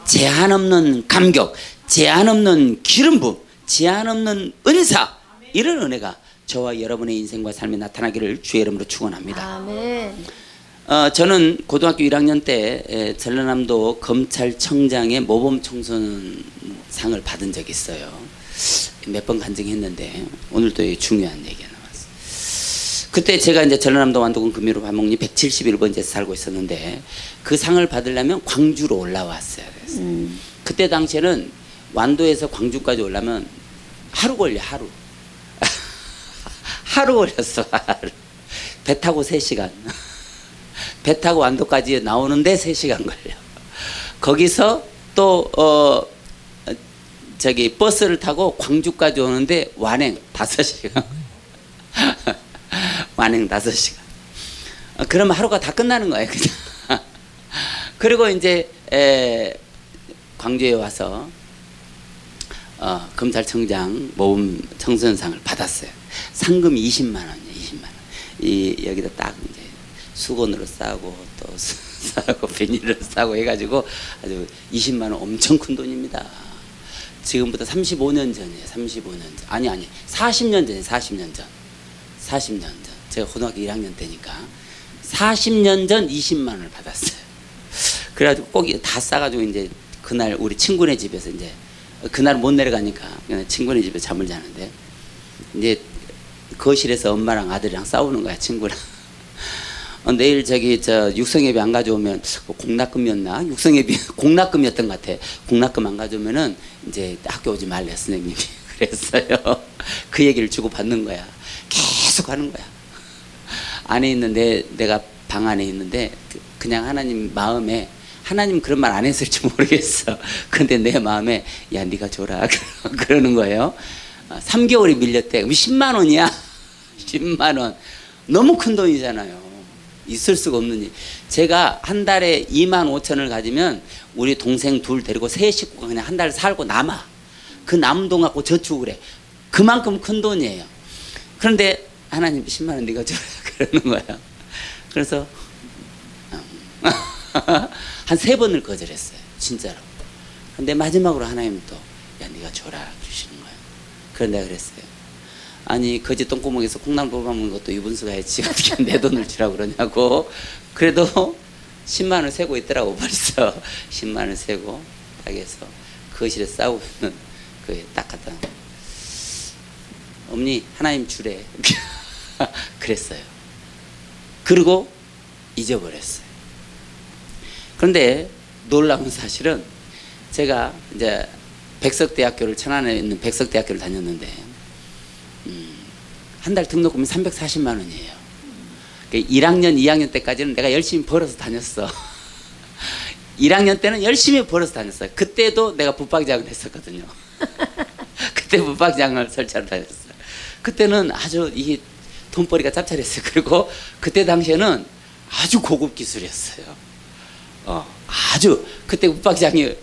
제한 없는 감격, 제한 없는 기름 부음, 제한 없는 은사, 이런 은혜가 저와 여러분의 인생과 삶에 나타나기를 주의 이름으로 축원합니다. 아멘. 저는 고등학교 1학년 때 전라남도 검찰청장의 모범 청소년상을 받은 적이 있어요. 몇 번 간증했는데 오늘 또 중요한 얘기가 나왔어. 그때 제가 이제 전라남도 완도군 금이로 반목리 171번지에서 살고 있었는데 그 상을 받으려면 광주로 올라왔어야 됐어요. 그때 당시에는 완도에서 광주까지 올라면 하루 걸려, 하루. 하루 걸렸어, 하루. 배 타고 3시간. 배 타고 완도까지 나오는데 3시간 걸려. 거기서 또 저기 버스를 타고 광주까지 오는데 완행 5시간. 완행 5시간. 그러면 하루가 다 끝나는 거예요, 그냥. 그리고 이제 광주에 와서 검찰청장 모범 청소년상을 받았어요. 상금이 20만 원이에요, 20만 원. 여기다 딱 이제 수건으로 싸고 또 싸고 비닐로 싸고 해가지고 아주 20만 원 엄청 큰 돈입니다. 지금부터 35년 전이에요. 35년 전. 아니 40년 전이에요. 40년 전. 40년 전. 제가 고등학교 1학년 때니까 40년 전 20만 원을 받았어요. 그래가지고 꼭 다 싸가지고 이제 그날 우리 친구네 집에서 이제 그날 못 내려가니까 그냥 친구네 집에 잠을 자는데 이제 거실에서 엄마랑 아들이랑 싸우는 거야, 친구랑. 내일 저기 육성예비 안 가져오면 공납금이었나? 육성예비 공납금이었던 것 같아. 공납금 안 가져오면은 이제 학교 오지 말래 선생님이 그랬어요. 그 얘기를 주고 받는 거야. 계속 하는 거야. 안에 있는데 내가 방 안에 있는데 그냥 하나님 마음에 하나님 그런 말 안 했을지 모르겠어. 근데 내 마음에 야 네가 줘라 그러는 거예요. 3개월이 밀렸대. 그럼 10만 원이야. 10만 원. 너무 큰 돈이잖아요. 있을 수가 없는 일. 제가 한 달에 2만 5천을 가지면 우리 동생 둘 데리고 세 식구가 그냥 한 달 살고 남아. 그 남은 돈 갖고 저축을 해. 그만큼 큰 돈이에요. 그런데 하나님 10만 원 네가 줘라 그러는 거예요. 그래서 한 3번을 거절했어요. 진짜로. 근데 마지막으로 하나님 또 야 네가 줘라 주시는 거예요. 그런데 내가 그랬어요. 아니 거지 똥구멍에서 콩나물 뽑아먹는 것도 유분수가 했지 어떻게 내 돈을 주라고 그러냐고. 그래도 10만 원 세고 있더라고 벌써. 10만 원 세고 딱 해서 거실에 싸우고 있는 그게 딱 갖다 어머니 하나님 주래 그랬어요. 그리고 잊어버렸어요. 그런데 놀라운 사실은 제가 이제 백석대학교를 천안에 있는 백석대학교를 다녔는데 한 달 등록금이 340만 원이에요. 1학년, 2학년 때까지는 내가 열심히 벌어서 다녔어. 1학년 때는 열심히 벌어서 다녔어요. 그때도 내가 붙박이장을 했었거든요. 그때 붙박이장을 설치하러 다녔어요. 그때는 아주 이 돈벌이가 짭짤했어요. 그리고 그때 당시에는 아주 고급 기술이었어요. 아주 그때 붙박이장이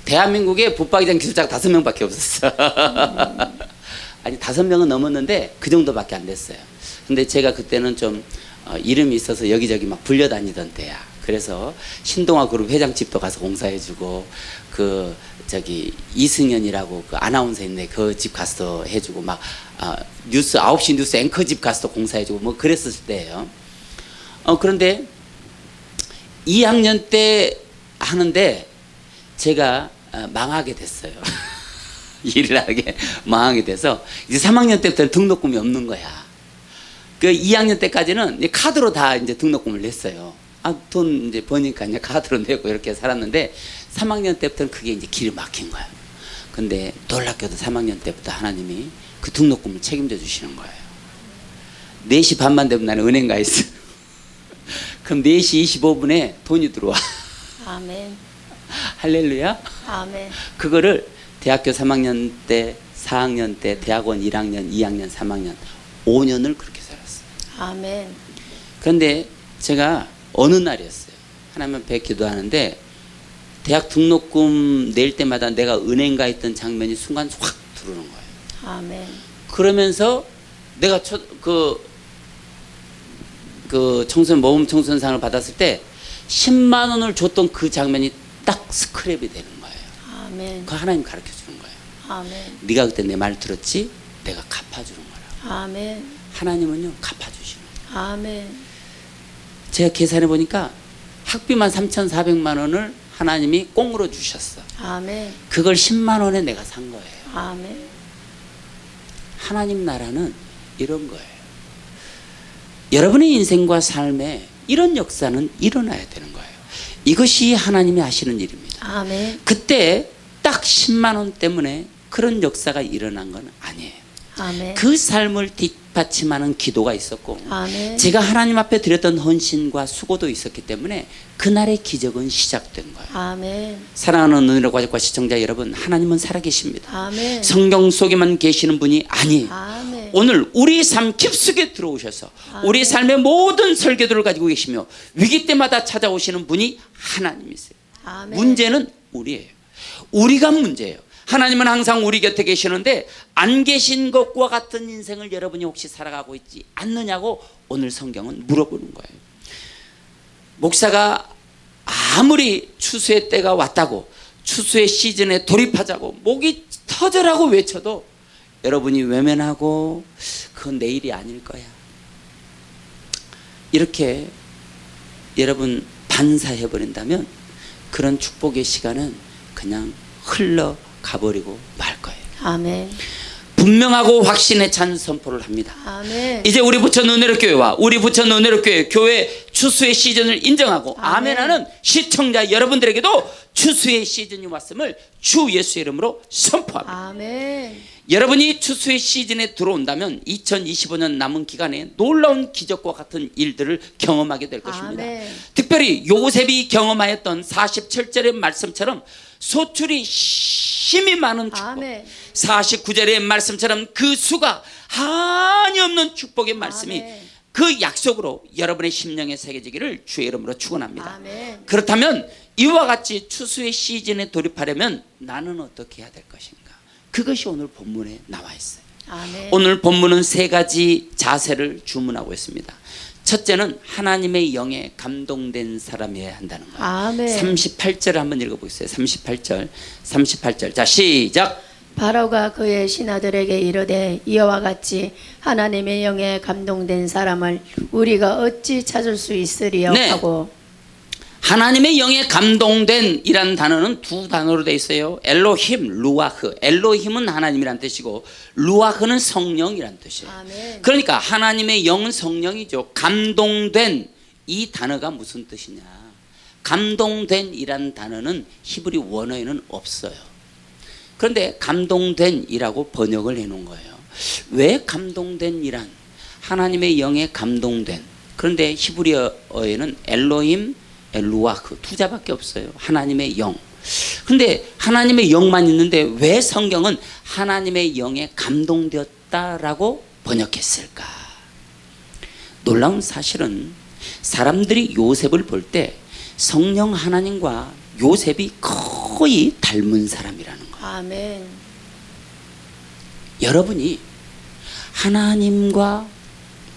대한민국에 붙박이장 기술자가 5명밖에 없었어. 아니 5명은 넘었는데 그 정도밖에 안 됐어요. 근데 제가 그때는 좀 이름이 있어서 여기저기 막 불려다니던 때야. 그래서 신동아 그룹 회장집도 가서 공사해주고 그 저기 이승연이라고 그 아나운서 있네 그 집 가서 해주고 막 뉴스 9시 뉴스 앵커 집 가서 공사해주고 뭐 그랬을 때예요. 그런데 2학년 때 하는데 제가 망하게 됐어요. 일을 하게 망하게 돼서 이제 3학년 때부터는 등록금이 없는 거야. 그 2학년 때까지는 이제 카드로 다 이제 등록금을 냈어요. 돈 이제 버니까 이제 카드로 내고 이렇게 살았는데 3학년 때부터는 그게 이제 길이 막힌 거야. 근데 놀랍게도 3학년 때부터 하나님이 그 등록금을 책임져 주시는 거예요. 4시 반만 되면 나는 은행 가 있어. 그럼 4시 25분에 돈이 들어와. 아멘. 할렐루야. 아멘. 그거를 대학교 3학년 때, 4학년 때, 대학원 1학년, 2학년, 3학년 5년을 그렇게 살았어요. 아멘. 그런데 제가 어느 날이었어요. 하나님 앞에 기도하는데 대학 등록금 낼 때마다 내가 은행 가 있던 장면이 순간 확 들어오는 거예요. 아멘. 그러면서 내가 그 청소년 모범 청소년상을 받았을 때 10만 원을 줬던 그 장면이 딱 스크랩이 되는 거예요. 아멘. 그 하나님 가르쳐 주는 거예요. 아멘. 네가 그때 내 말 들었지? 내가 갚아주는 거라고. 아멘. 하나님은요 갚아주시는 거예요. 아멘. 제가 계산해 보니까 학비만 3,400만 원을 하나님이 꽁으로 주셨어. 아멘. 그걸 10만 원에 내가 산 거예요. 아멘. 하나님 나라는 이런 거예요. 여러분의 인생과 삶에 이런 역사는 일어나야 되는 거예요. 이것이 하나님이 하시는 일입니다. 아멘. 그때 딱 10만 원 때문에 그런 역사가 일어난 건 아니에요. 아멘. 그 삶을 뒷받침하는 기도가 있었고 아멘. 제가 하나님 앞에 드렸던 헌신과 수고도 있었기 때문에 그날의 기적은 시작된 거예요. 아멘. 사랑하는 눈으로 가족과 시청자 여러분, 하나님은 살아계십니다. 아멘. 성경 속에만 계시는 분이 아니에요. 아멘. 오늘 우리 삶 깊숙이 들어오셔서 우리 삶의 모든 설계도를 가지고 계시며 위기 때마다 찾아오시는 분이 하나님이세요. 아멘. 문제는 우리예요. 우리가 문제예요. 하나님은 항상 우리 곁에 계시는데 안 계신 것과 같은 인생을 여러분이 혹시 살아가고 있지 않느냐고 오늘 성경은 물어보는 거예요. 목사가 아무리 추수의 때가 왔다고 추수의 시즌에 돌입하자고 목이 터져라고 외쳐도 여러분이 외면하고 그건 내일이 아닐 거야, 이렇게 여러분 반사해버린다면 그런 축복의 시간은 그냥 흘러가버리고 말 거예요. 아멘. 분명하고 확신에 찬 선포를 합니다. 아멘. 이제 우리 부천 은혜로 교회와 우리 부천 은혜로 교회 추수의 시즌을 인정하고 아멘. 아멘하는 시청자 여러분들에게도 추수의 시즌이 왔음을 주 예수의 이름으로 선포합니다. 아멘. 여러분이 추수의 시즌에 들어온다면 2025년 남은 기간에 놀라운 기적과 같은 일들을 경험하게 될 것입니다. 아멘. 특별히 요셉이 경험하였던 47절의 말씀처럼 소출이 힘이 많은 축복, 아멘. 49절의 말씀처럼 그 수가 한이 없는 축복의 말씀이 아멘. 그 약속으로 여러분의 심령에 새겨지기를 주의 이름으로 축원합니다. 아멘. 그렇다면 이와 같이 추수의 시즌에 돌입하려면 나는 어떻게 해야 될 것인가? 그것이 오늘 본문에 나와 있어요. 아멘. 오늘 본문은 세 가지 자세를 주문하고 있습니다. 첫째는 하나님의 영에 감동된 사람이어야 한다는 거예요. 아멘. 38절을 한번 읽어보겠어요. 38절. 자, 시작. 바로가 그의 신하들에게 이르되 이와 같이 하나님의 영에 감동된 사람을 우리가 어찌 찾을 수 있으리요 네. 하고. 하나님의 영에 감동된 이라는 단어는 두 단어로 되어 있어요. 엘로힘, 루아흐. 엘로힘은 하나님이란 뜻이고 루아흐는 성령이란 뜻이에요. 아멘. 그러니까 하나님의 영은 성령이죠. 감동된 이 단어가 무슨 뜻이냐? 감동된 이라는 단어는 히브리 원어에는 없어요. 그런데 감동된 이라고 번역을 해놓은 거예요. 왜 감동된 이란? 하나님의 영에 감동된. 그런데 히브리어에는 엘로힘, 루아흐 두 자밖에 없어요. 하나님의 영. 근데 하나님의 영만 있는데 왜 성경은 하나님의 영에 감동되었다라고 번역했을까? 놀라운 사실은 사람들이 요셉을 볼 때 성령 하나님과 요셉이 거의 닮은 사람이라는 거예요. 아멘. 여러분이 하나님과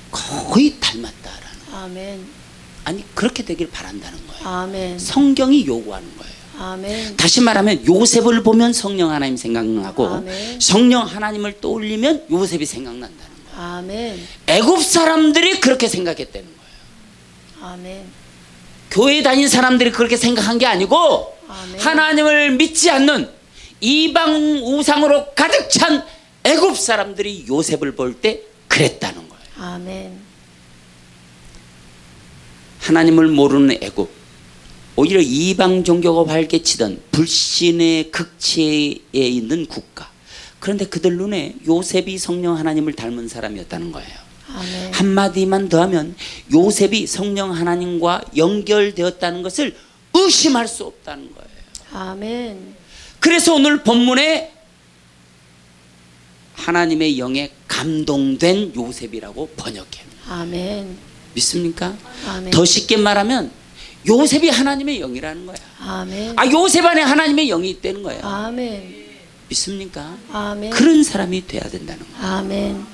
거의 닮았다라는 거예요. 아멘. 아니 그렇게 되길 바란다는 거예요. 아멘. 성경이 요구하는 거예요. 아멘. 다시 말하면 요셉을 보면 성령 하나님 생각나고 아멘. 성령 하나님을 떠올리면 요셉이 생각난다는 거예요. 아멘. 애굽 사람들이 그렇게 생각했다는 거예요. 아멘. 교회 다닌 사람들이 그렇게 생각한 게 아니고 아멘. 하나님을 믿지 않는 이방 우상으로 가득 찬 애굽 사람들이 요셉을 볼 때 그랬다는 거예요. 아멘. 하나님을 모르는 애굽, 오히려 이방 종교가 활개치던 불신의 극치에 있는 국가. 그런데 그들 눈에 요셉이 성령 하나님을 닮은 사람이었다는 거예요. 아멘. 한마디만 더하면 요셉이 성령 하나님과 연결되었다는 것을 의심할 수 없다는 거예요. 아멘. 그래서 오늘 본문에 하나님의 영에 감동된 요셉이라고 번역해요. 아멘. 믿습니까? 아멘. 더 쉽게 말하면 요셉이 하나님의 영이라는 거야. 아멘. 아, 요셉 안에 하나님의 영이 있다는 거야. 아멘. 믿습니까? 아멘. 그런 사람이 돼야 된다는 거야. 아멘.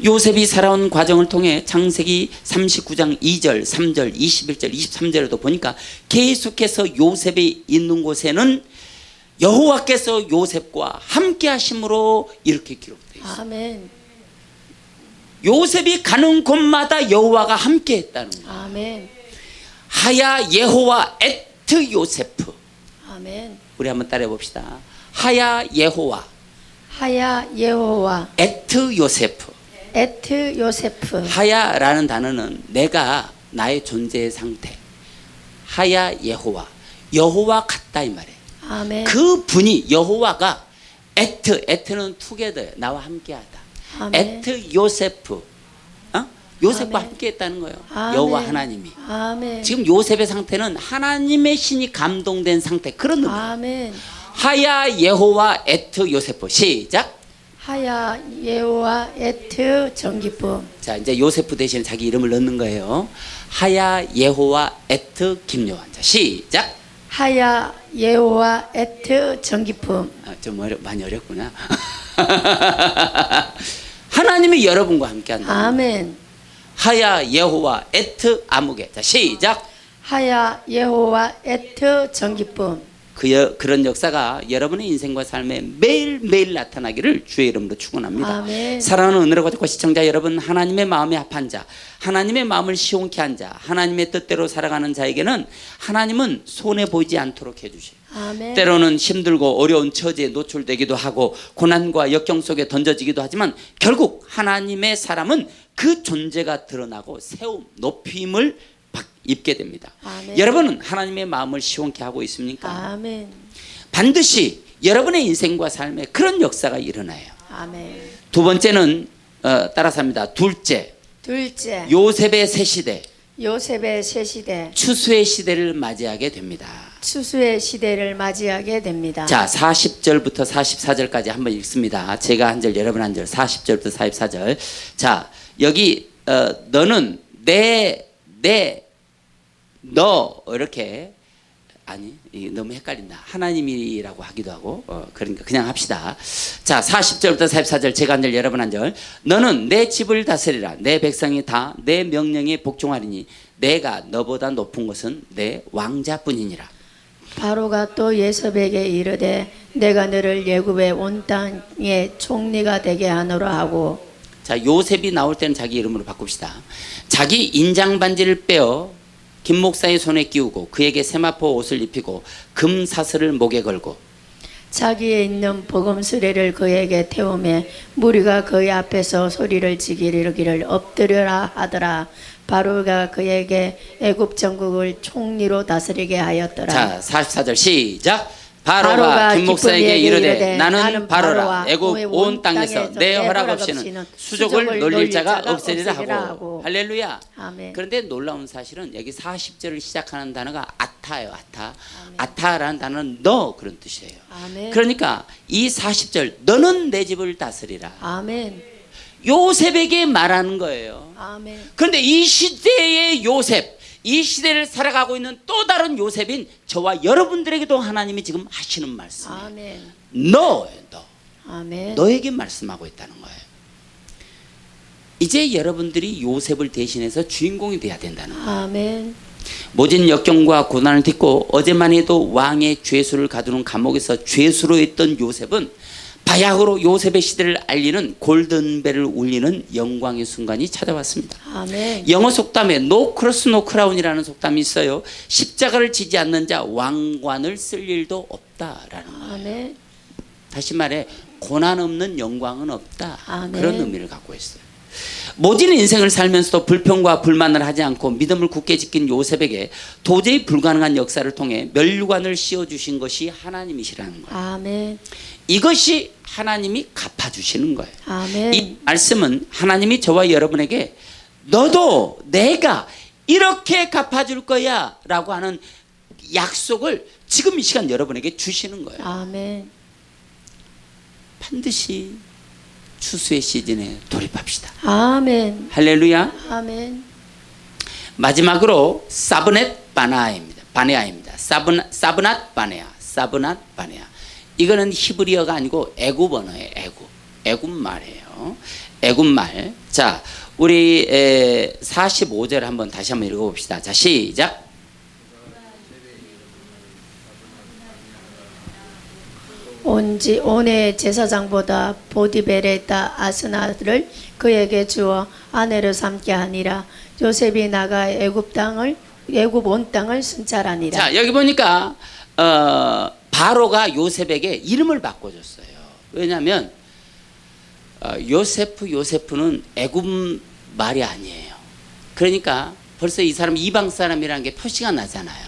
요셉이 살아온 과정을 통해 창세기 39장 2절, 3절, 21절, 23절에도 보니까 계속해서 요셉이 있는 곳에는 여호와께서 요셉과 함께 하심으로 이렇게 기록되어 있어요. 아멘. 요셉이 가는 곳마다 여호와가 함께 했다는 거예요. 아멘. 하야 예호와 에트 요세프. 아멘. 우리 한번 따라해 봅시다. 하야 예호와 하야 여호와 에트 요세프. 에트 요세프. 하야라는 단어는 내가 나의 존재의 상태. 하야 여호와. 여호와 같다 이 말이에요. 아멘. 그 분이 여호와가 에트는 투게더 나와 함께하다. 아멘. 에트 요세프. 요셉과 아멘. 함께했다는 거예요. 아멘. 여호와 하나님이. 아멘. 지금 요셉의 상태는 하나님의 신이 감동된 상태. 그런 의미. 아멘. 하야 여호와 에트 요세프. 시작. 하야 여호와 에트 전기품. 자, 이제 요세프 대신 자기 이름을 넣는 거예요. 하야 여호와 에트 김요한. 자, 시작. 하야 여호와 에트 전기품. 좀 많이 어렵구나. 하나님이 여러분과 함께한다. 아멘. 하야 여호와 에트 아무개. 자, 시작. 하야 여호와 에트 전기품. 그런 역사가 여러분의 인생과 삶에 매일매일 나타나기를 주의 이름으로 축원합니다. 아멘. 사랑하는 은혜로 거듭고 시청자 여러분, 하나님의 마음에 합한 자, 하나님의 마음을 시원케 한 자, 하나님의 뜻대로 살아가는 자에게는 하나님은 손해 보이지 않도록 해주세요. 아멘. 때로는 힘들고 어려운 처지에 노출되기도 하고 고난과 역경 속에 던져지기도 하지만 결국 하나님의 사람은 그 존재가 드러나고 세움, 높임을 입게 됩니다. 아멘. 여러분은 하나님의 마음을 시원케 하고 있습니까? 아멘. 반드시 여러분의 인생과 삶에 그런 역사가 일어나요. 아멘. 두 번째는 따라서 합니다. 둘째, 둘째, 요셉의 새 시대, 요셉의 새 시대, 추수의 시대를 맞이하게 됩니다. 추수의 시대를 맞이하게 됩니다. 자, 40절부터 44절까지 한번 읽습니다. 제가 한 절, 여러분 한 절, 40절부터 44절. 자, 여기 너는 너 이렇게 아니 이게 너무 헷갈린다. 하나님이라고 하기도 하고 그러니까 그냥 합시다. 자, 40절부터 44절 제가 한 절 여러분 한 절. 너는 내 집을 다스리라. 내 백성이 다 내 명령에 복종하리니 내가 너보다 높은 것은 내 왕자뿐이니라. 바로가 또 예섭에게 이르되 내가 너를 애굽의 온 땅의 총리가 되게 하노라 하고. 자, 요셉이 나올 때는 자기 이름으로 바꿉시다. 자기 인장 반지를 빼어 김 목사의 손에 끼우고 그에게 세마포 옷을 입히고 금 사슬을 목에 걸고 자기에 있는 복음 수레를 그에게 태우며 무리가 그의 앞에서 소리를 지기를 엎드려라 하더라. 바로가 그에게 애굽 전국을 총리로 다스리게 하였더라. 자, 44절 시작. 바로가 김 목사에게 이르되 나는 바로라. 애굽 온 땅에서 내 허락 없이는 수족을 놀릴 자가 없으리라 하고. 할렐루야. 아멘. 그런데 놀라운 사실은 여기 40절을 시작하는 단어가 아타예요. 아타라는 단어는 너 그런 뜻이에요. 아멘. 그러니까 이 40절 너는 내 집을 다스리라. 아멘. 요셉에게 말하는 거예요. 아멘. 그런데 이 시대의 요셉, 이 시대를 살아가고 있는 또 다른 요셉인 저와 여러분들에게도 하나님이 지금 하시는 말씀이에요. 아멘. 너 아멘. 너에게 말씀하고 있다는 거예요. 이제 여러분들이 요셉을 대신해서 주인공이 돼야 된다는 거예요. 아멘. 모진 역경과 고난을 딛고 어제만 해도 왕의 죄수를 가두는 감옥에서 죄수로 있던 요셉은 바야흐로 요셉의 시대를 알리는 골든벨을 울리는 영광의 순간이 찾아왔습니다. 아멘. 영어 속담에 No cross no crown이라는 속담이 있어요. 십자가를 지지 않는 자 왕관을 쓸 일도 없다라는 거예요. 아멘. 다시 말해 고난 없는 영광은 없다. 아멘. 그런 의미를 갖고 있어요. 모진 인생을 살면서도 불평과 불만을 하지 않고 믿음을 굳게 지킨 요셉에게 도저히 불가능한 역사를 통해 멸류관을 씌워주신 것이 하나님이시라는 거예요. 아멘. 이것이 하나님이 갚아주시는 거예요. 아멘. 이 말씀은 하나님이 저와 여러분에게 너도 내가 이렇게 갚아줄 거야 라고 하는 약속을 지금 이 시간 여러분에게 주시는 거예요. 아멘. 반드시 추수의 시즌에 돌입합시다. 아멘. 할렐루야. 아멘. 마지막으로 사브넷 바네아입니다. 사브낫 바네아. 이거는 히브리어가 아니고 애굽 언어예요. 애굽 말이에요. 애굽 말. 자, 우리 45절 한번 다시 한번 읽어봅시다. 자, 시작. 온의 제사장보다 보디벨의 딸 아스나를 그에게 주어 아내로 삼게 하니라. 요셉이 나가 애굽 온 땅을 순찰하니라. 자, 여기 보니까 바로가 요셉에게 이름을 바꿔줬어요. 왜냐하면 요세프는 애굽 말이 아니에요. 그러니까 벌써 이 사람 이방 사람이라는 게 표시가 나잖아요.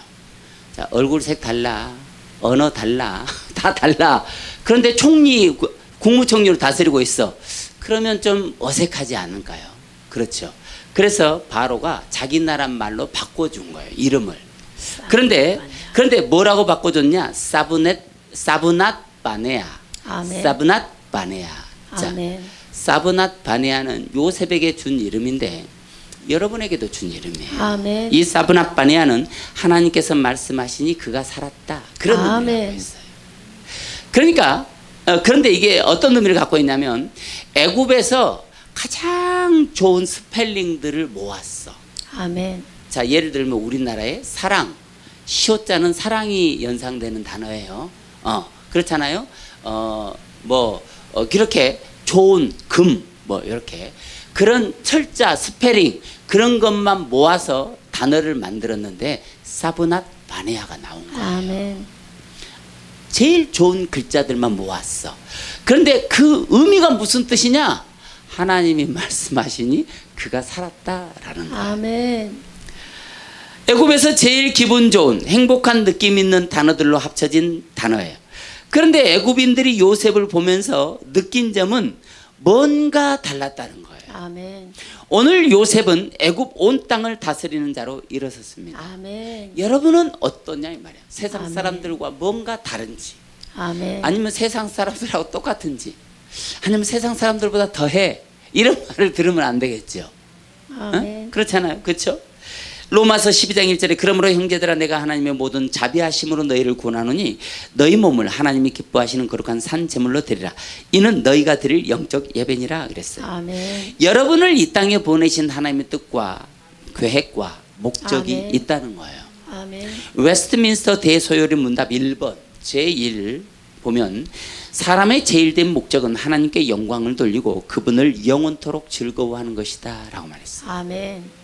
자, 얼굴색 달라, 언어 달라, 다 달라. 그런데 국무총리로 다스리고 있어. 그러면 좀 어색하지 않을까요? 그렇죠. 그래서 바로가 자기 나라 말로 바꿔준 거예요, 이름을. 그런데 뭐라고 바꿔줬냐? 사브낫 바네아. 아멘. 사브낫 바네아. 자, 아멘. 사브낫 바네아는 요셉에게 준 이름인데 여러분에게도 준 이름이에요. 아멘. 이 사브낫 바네아는 하나님께서 말씀하시니 그가 살았다. 그런 아멘. 의미가 있어요. 그러니까 그런데 이게 어떤 의미를 갖고 있냐면 애굽에서 가장 좋은 스펠링들을 모았어. 아멘. 자, 예를 들면 우리나라의 사랑, 시옷자는 사랑이 연상되는 단어예요. 그렇잖아요. 그렇게 좋은 금, 이렇게 그런 철자, 스페링 그런 것만 모아서 단어를 만들었는데 사브낫 바네아가 나온 거예요. 아멘. 제일 좋은 글자들만 모았어. 그런데 그 의미가 무슨 뜻이냐? 하나님이 말씀하시니 그가 살았다라는 거예요. 아멘. 애굽에서 제일 기분 좋은 행복한 느낌 있는 단어들로 합쳐진 단어예요. 그런데 애굽인들이 요셉을 보면서 느낀 점은 뭔가 달랐다는 거예요. 아멘. 오늘 요셉은 애굽 온 땅을 다스리는 자로 일어섰습니다. 아멘. 여러분은 어떠냐 이 말이야. 세상 아멘. 사람들과 뭔가 다른지, 아멘. 아니면 세상 사람들하고 똑같은지, 아니면 세상 사람들보다 더해, 이런 말을 들으면 안 되겠죠. 아멘. 그렇잖아요. 그렇죠? 로마서 12장 1절에 그러므로 형제들아 내가 하나님의 모든 자비하심으로 너희를 구원하노니 너희 몸을 하나님이 기뻐하시는 거룩한 산 제물로 드리라. 이는 너희가 드릴 영적 예배니라 그랬어요. 아멘. 여러분을 이 땅에 보내신 하나님의 뜻과 계획과 목적이 아멘. 있다는 거예요. 아멘. 웨스트민스터 대소요리 문답 1번 제1 보면 사람의 제일된 목적은 하나님께 영광을 돌리고 그분을 영원토록 즐거워하는 것이다 라고 말했어요. 아멘.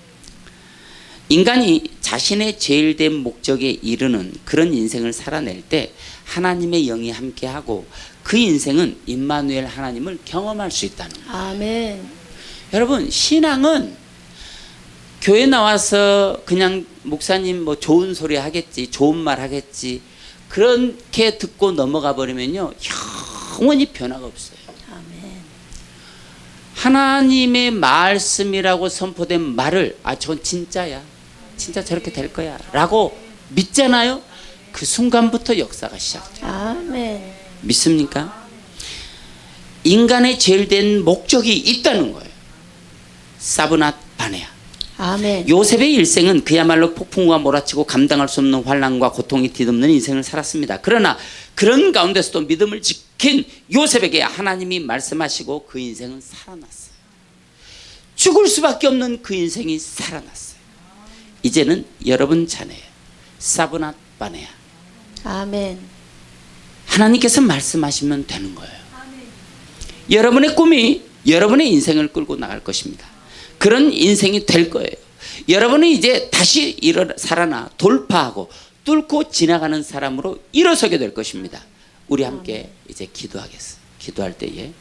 인간이 자신의 제일된 목적에 이르는 그런 인생을 살아낼 때 하나님의 영이 함께하고 그 인생은 임마누엘 하나님을 경험할 수 있다는 거예요. 아멘. 여러분, 신앙은 교회 나와서 그냥 목사님 좋은 소리 하겠지, 좋은 말 하겠지, 그렇게 듣고 넘어가 버리면요 영원히 변화가 없어요. 아멘. 하나님의 말씀이라고 선포된 말을 저건 진짜야, 진짜 저렇게 될 거야 라고 믿잖아요. 그 순간부터 역사가 시작돼요. 아멘. 믿습니까? 인간의 제일된 목적이 있다는 거예요. 사브낫 바네아. 아멘. 요셉의 일생은 그야말로 폭풍과 몰아치고 감당할 수 없는 환난과 고통이 뒤덮는 인생을 살았습니다. 그러나 그런 가운데서도 믿음을 지킨 요셉에게 하나님이 말씀하시고 그 인생은 살아났어요. 죽을 수밖에 없는 그 인생이 살아났어요. 이제는 여러분 차례예요. 사브낫 바네아. 아멘. 하나님께서 말씀하시면 되는 거예요. 여러분의 꿈이 여러분의 인생을 끌고 나갈 것입니다. 그런 인생이 될 거예요. 여러분은 이제 다시 살아나 돌파하고 뚫고 지나가는 사람으로 일어서게 될 것입니다. 우리 함께 이제 기도하겠습니다. 기도할 때에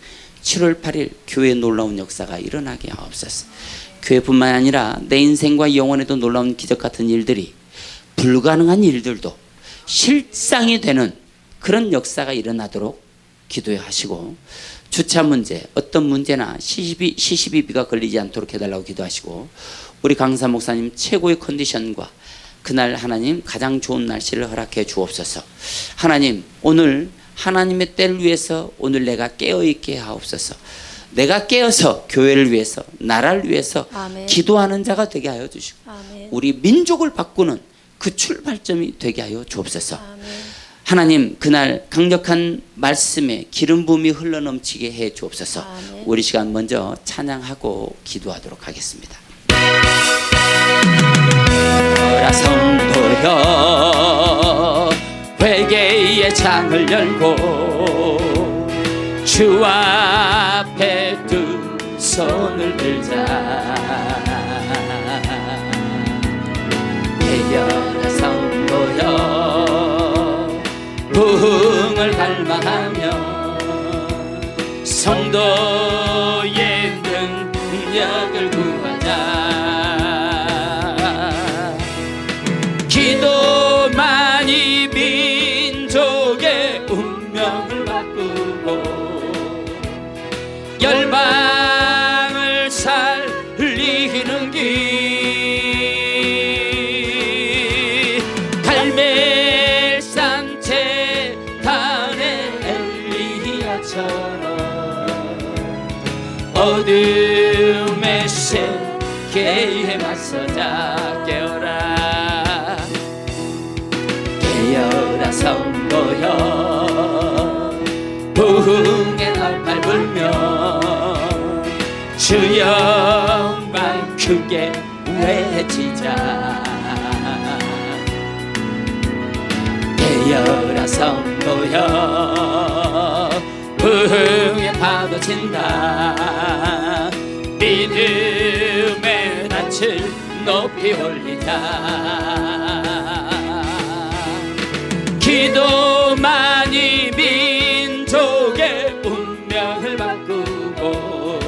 7월 8일 교회에 놀라운 역사가 일어나게 하옵소서. 교회뿐만 아니라 내 인생과 영혼에도 놀라운 기적 같은 일들이, 불가능한 일들도 실상이 되는 그런 역사가 일어나도록 기도하시고, 주차 문제, 어떤 문제나 시시비비가 걸리지 않도록 해달라고 기도하시고, 우리 강사 목사님 최고의 컨디션과 그날 하나님 가장 좋은 날씨를 허락해 주옵소서. 하나님, 오늘 하나님의 때를 위해서 오늘 내가 깨어있게 하옵소서. 내가 깨어서 교회를 위해서, 나라를 위해서 아멘. 기도하는 자가 되게 하여 주시고, 아멘. 우리 민족을 바꾸는 그 출발점이 되게 하여 주옵소서. 아멘. 하나님, 그날 강력한 말씀에 기름 부음이 흘러넘치게 해 주옵소서. 아멘. 우리 시간 먼저 찬양하고 기도하도록 하겠습니다. 오라 성도여, 회개의 창을 열고 주 앞에 두 손을 들자. 깨어라 성도여, 부흥을 갈망하며 성도 세계에 맞서자. 깨어라 깨어라 성도여, 부흥의 나팔 불며 주 영광 크게 외치자. 깨어라 성도여, 부흥의 파도 친다. 믿음의 낯을 높이 올리자. 기도만이 민족의 운명을 바꾸고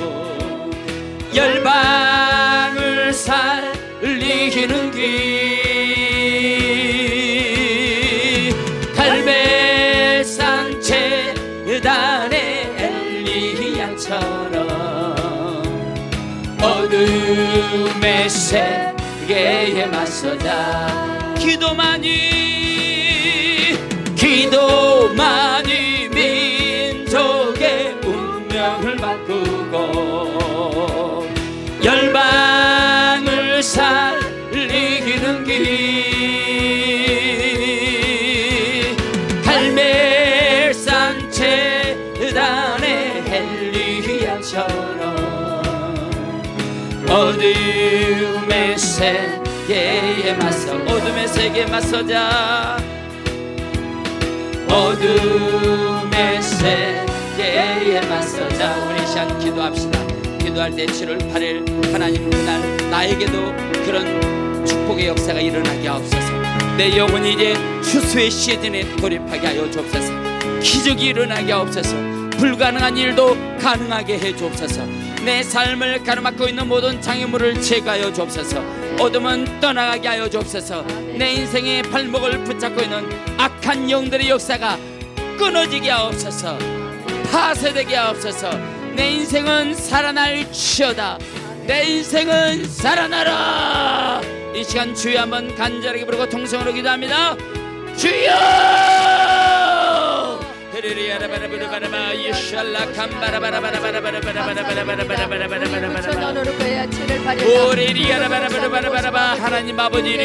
열방을 살리는 길. 갈멜산 제단의 엘리야처럼 어둠의 세계에 맞서자. 기도만이 민족의 운명을 바꾸고 열방을 살리는 길. 갈멜산 제단의 엘리야처럼 어둠의 세계에 맞서. 어둠의 세계에 맞서자. 어둠의 세계에 맞서자. 우리 시간 기도합시다. 기도할 때 7월 8일 하나님 그날 나에게도 그런 축복의 역사가 일어나게 하옵소서. 내 영혼이 이제 추수의 시즌에 돌입하게 하여 주옵소서. 기적이 일어나게 하옵소서. 불가능한 일도 가능하게 해 주옵소서. 내 삶을 가로막고 있는 모든 장애물을 제거하여 주옵소서. 어둠은 떠나가게 하여 주옵소서. 내 인생의 발목을 붙잡고 있는 악한 영들의 역사가 끊어지게 하옵소서. 파쇄되게 하옵소서. 내 인생은 살아날지어다. 내 인생은 살아나라. 이 시간 주여 한번 간절하게 부르고 통성으로 기도합니다. 주여! 하나님 아버지,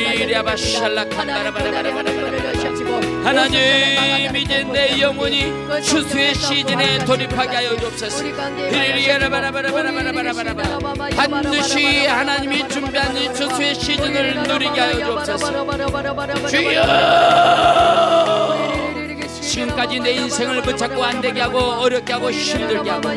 하나님 이제 내 영혼이 추수의 시즌에 돌입하게 하여 주옵소서. 반드시 하나님이 준비한 이 추수의 시즌을 누리게 하여 주옵소서. 주여! 지금까지 내 인생을 붙잡고 안되게 하고 어렵게 하고 힘들게 하고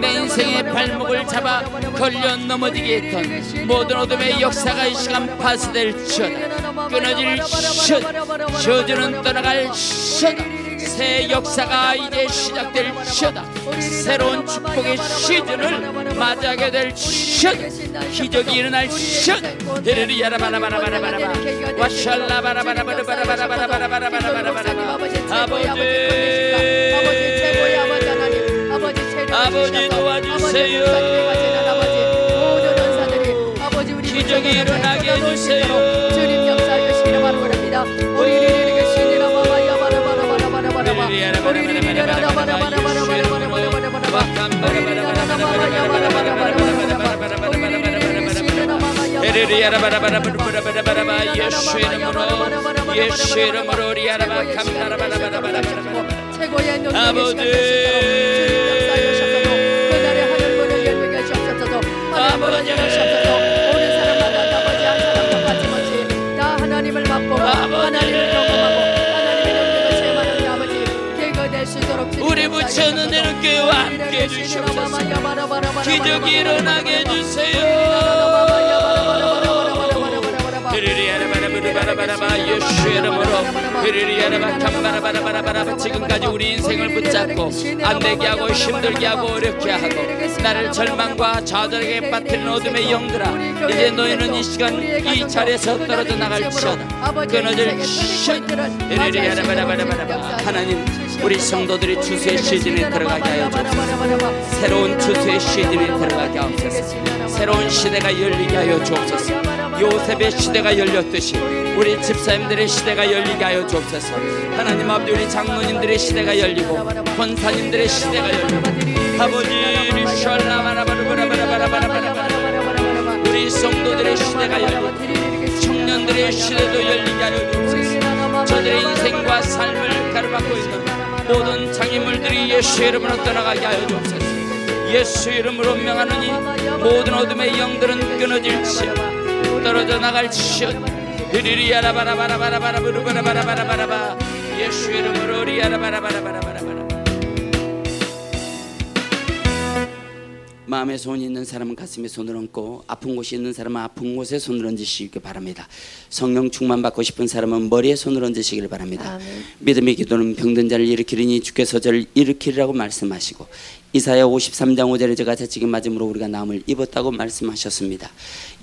내 인생의 발목을 잡아 걸려 넘어지게 했던 모든 어둠의 역사가 이 시간 파쇄될지어다. 끊어질지어다. 저주는 떠나갈지어다. 새 역사가 이제 시작될지어다. 새로운 축복의 시즌을 맞이하게 될지어다. 기적이 일어날지어다. 데르리야라바라바라바라바라바 와샬라바라바라바라바라바라바라바라바라바라바라바라바라. 아버지 도와주세요. 기적이 일어나게 해주세요. 주님 역사하시기를 바랍니다. 예수의 이름으로 리아라바 감나라바라바라바라바라. 아버지 하나님을 맡고 하나님을 경험하고 하나님의 능력을 체험하는 아버지 개가 될 수 있도록 우리 부처는 내는 교회와 함께 해주시옵소서. 기적이 일어나게 해주세요. 지금까지 우리 인생을 붙잡고 안되게 하고 힘들게 하고 어렵게 하고 나를 절망과 좌절에게 빠뜨리는 어둠의 영들아, 이제 너희는 이 시간 이 자리에서 떨어져 나갈지어다. 끊어질지어다. 하나님 우리 성도들이 추수의 시즌에 들어가게 하여 주옵소서. 새로운 추수의 시즌에 들어가게 하옵소서. 새로운 시대가 열리게 하여 주옵소서. 요셉의 시대가 열렸듯이 우리 집사님들의 시대가 열리게 하여 주옵소서. 하나님 아버지 우리 장로님들의 시대가 열리고 권사님들의 시대가 열리고 아버지 우리 성도들 시대가 열리고 청년들의 시대도 열리게 하여 주옵소서. 저들의 인생과 삶을 가로막고 있는 모든 장애물들이 예수의 이름으로 떠나가게 하여 주옵소서. 예수 이름으로 명하노니 모든 어둠의 영들은 끊어질지어다. 떨어져 나갈지어다. 리리아라바라바라바라바라바라바라바라바라바라바. 예수 이름으로 리아라바라바라바라바라바라. 마음에 손이 있는 사람은 가슴에 손을 얹고 아픈 곳이 있는 사람은 아픈 곳에 손을 얹으시기 바랍니다. 성령 충만 받고 싶은 사람은 머리에 손을 얹으시길 바랍니다. 아멘. 믿음의 기도는 병든 자를 일으키리니 주께서 저를 일으키리라고 말씀하시고 이사야 53장 5절에 제가 채찍을 맞음으로 우리가 나음을 입었다고 말씀하셨습니다.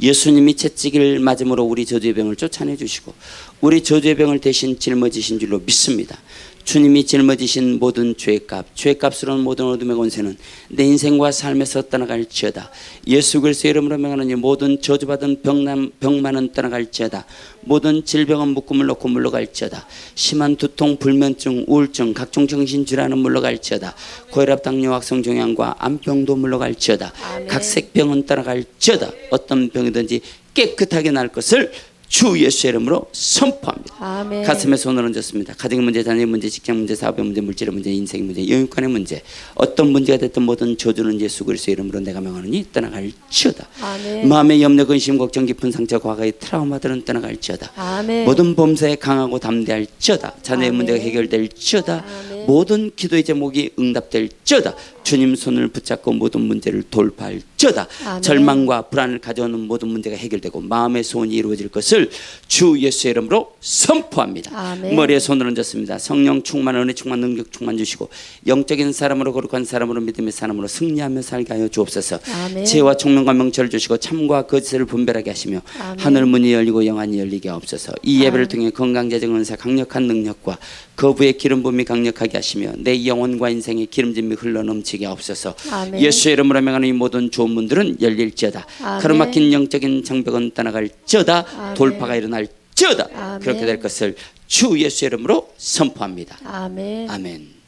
예수님이 채찍을 맞음으로 우리 저주의 병을 쫓아내 주시고 우리 저주의 병을 대신 짊어지신 줄로 믿습니다. 주님이 짊어지신 모든 죄값스러운 모든 어둠의 권세는 내 인생과 삶에서 떠나갈지어다. 예수 그리스도의 이름으로 명하노니 모든 저주받은 병만은 떠나갈지어다. 모든 질병은 묶음을 놓고 물러갈지어다. 심한 두통, 불면증, 우울증, 각종 정신질환은 물러갈지어다. 고혈압, 당뇨, 악성 종양과 암병도 물러갈지어다. 아멘. 각색병은 떠나갈지어다. 어떤 병이든지 깨끗하게 날 것을 주 예수의 이름으로 선포합니다. 아멘. 가슴에 손을 얹었습니다. 가정 문제, 자녀 문제, 직장 문제, 사업의 문제, 물질의 문제, 인생 문제, 영육간의 문제, 어떤 문제가 됐든 모든 저주는 예수 그리스도의 이름으로 내가 명하노니 떠나갈지어다. 아멘. 마음의 염려, 근심, 걱정, 깊은 상처, 과거의 트라우마들은 떠나갈지어다. 아멘. 모든 범사에 강하고 담대할지어다. 자녀의 아멘. 문제가 해결될지어다. 아멘. 모든 기도의 제목이 응답될지어다. 주님 손을 붙잡고 모든 문제를 돌파할지어다. 아멘. 절망과 불안을 가져오는 모든 문제가 해결되고 마음의 소원이 이루어질 것을 주 예수의 이름으로 선포합니다. 아멘. 머리에 손을 얹었습니다. 성령 충만, 은혜 충만, 능력 충만 주시고 영적인 사람으로 거룩한 사람으로 믿음의 사람으로 승리하며 살게 하여 주옵소서. 아멘. 지혜와 총명과 명철을 주시고 참과 거짓을 분별하게 하시며 아멘. 하늘 문이 열리고 영안이 열리게 하옵소서. 이 예배를 아멘. 통해 건강재정 은사, 강력한 능력과 거부의 기름 부음이 강력하게 하시며 내 영혼과 인생의 기름짐이 흘러넘치게 하옵소서. 아멘. 예수의 이름으로 명하는 이 모든 좋은 문들은 열릴지어다. 아멘. 가로막힌 영적인 장벽은 떠나갈지어다. 아멘. 돌파가 일어날지어다. 아멘. 그렇게 될 것을 주 예수의 이름으로 선포합니다. 아멘. 아멘.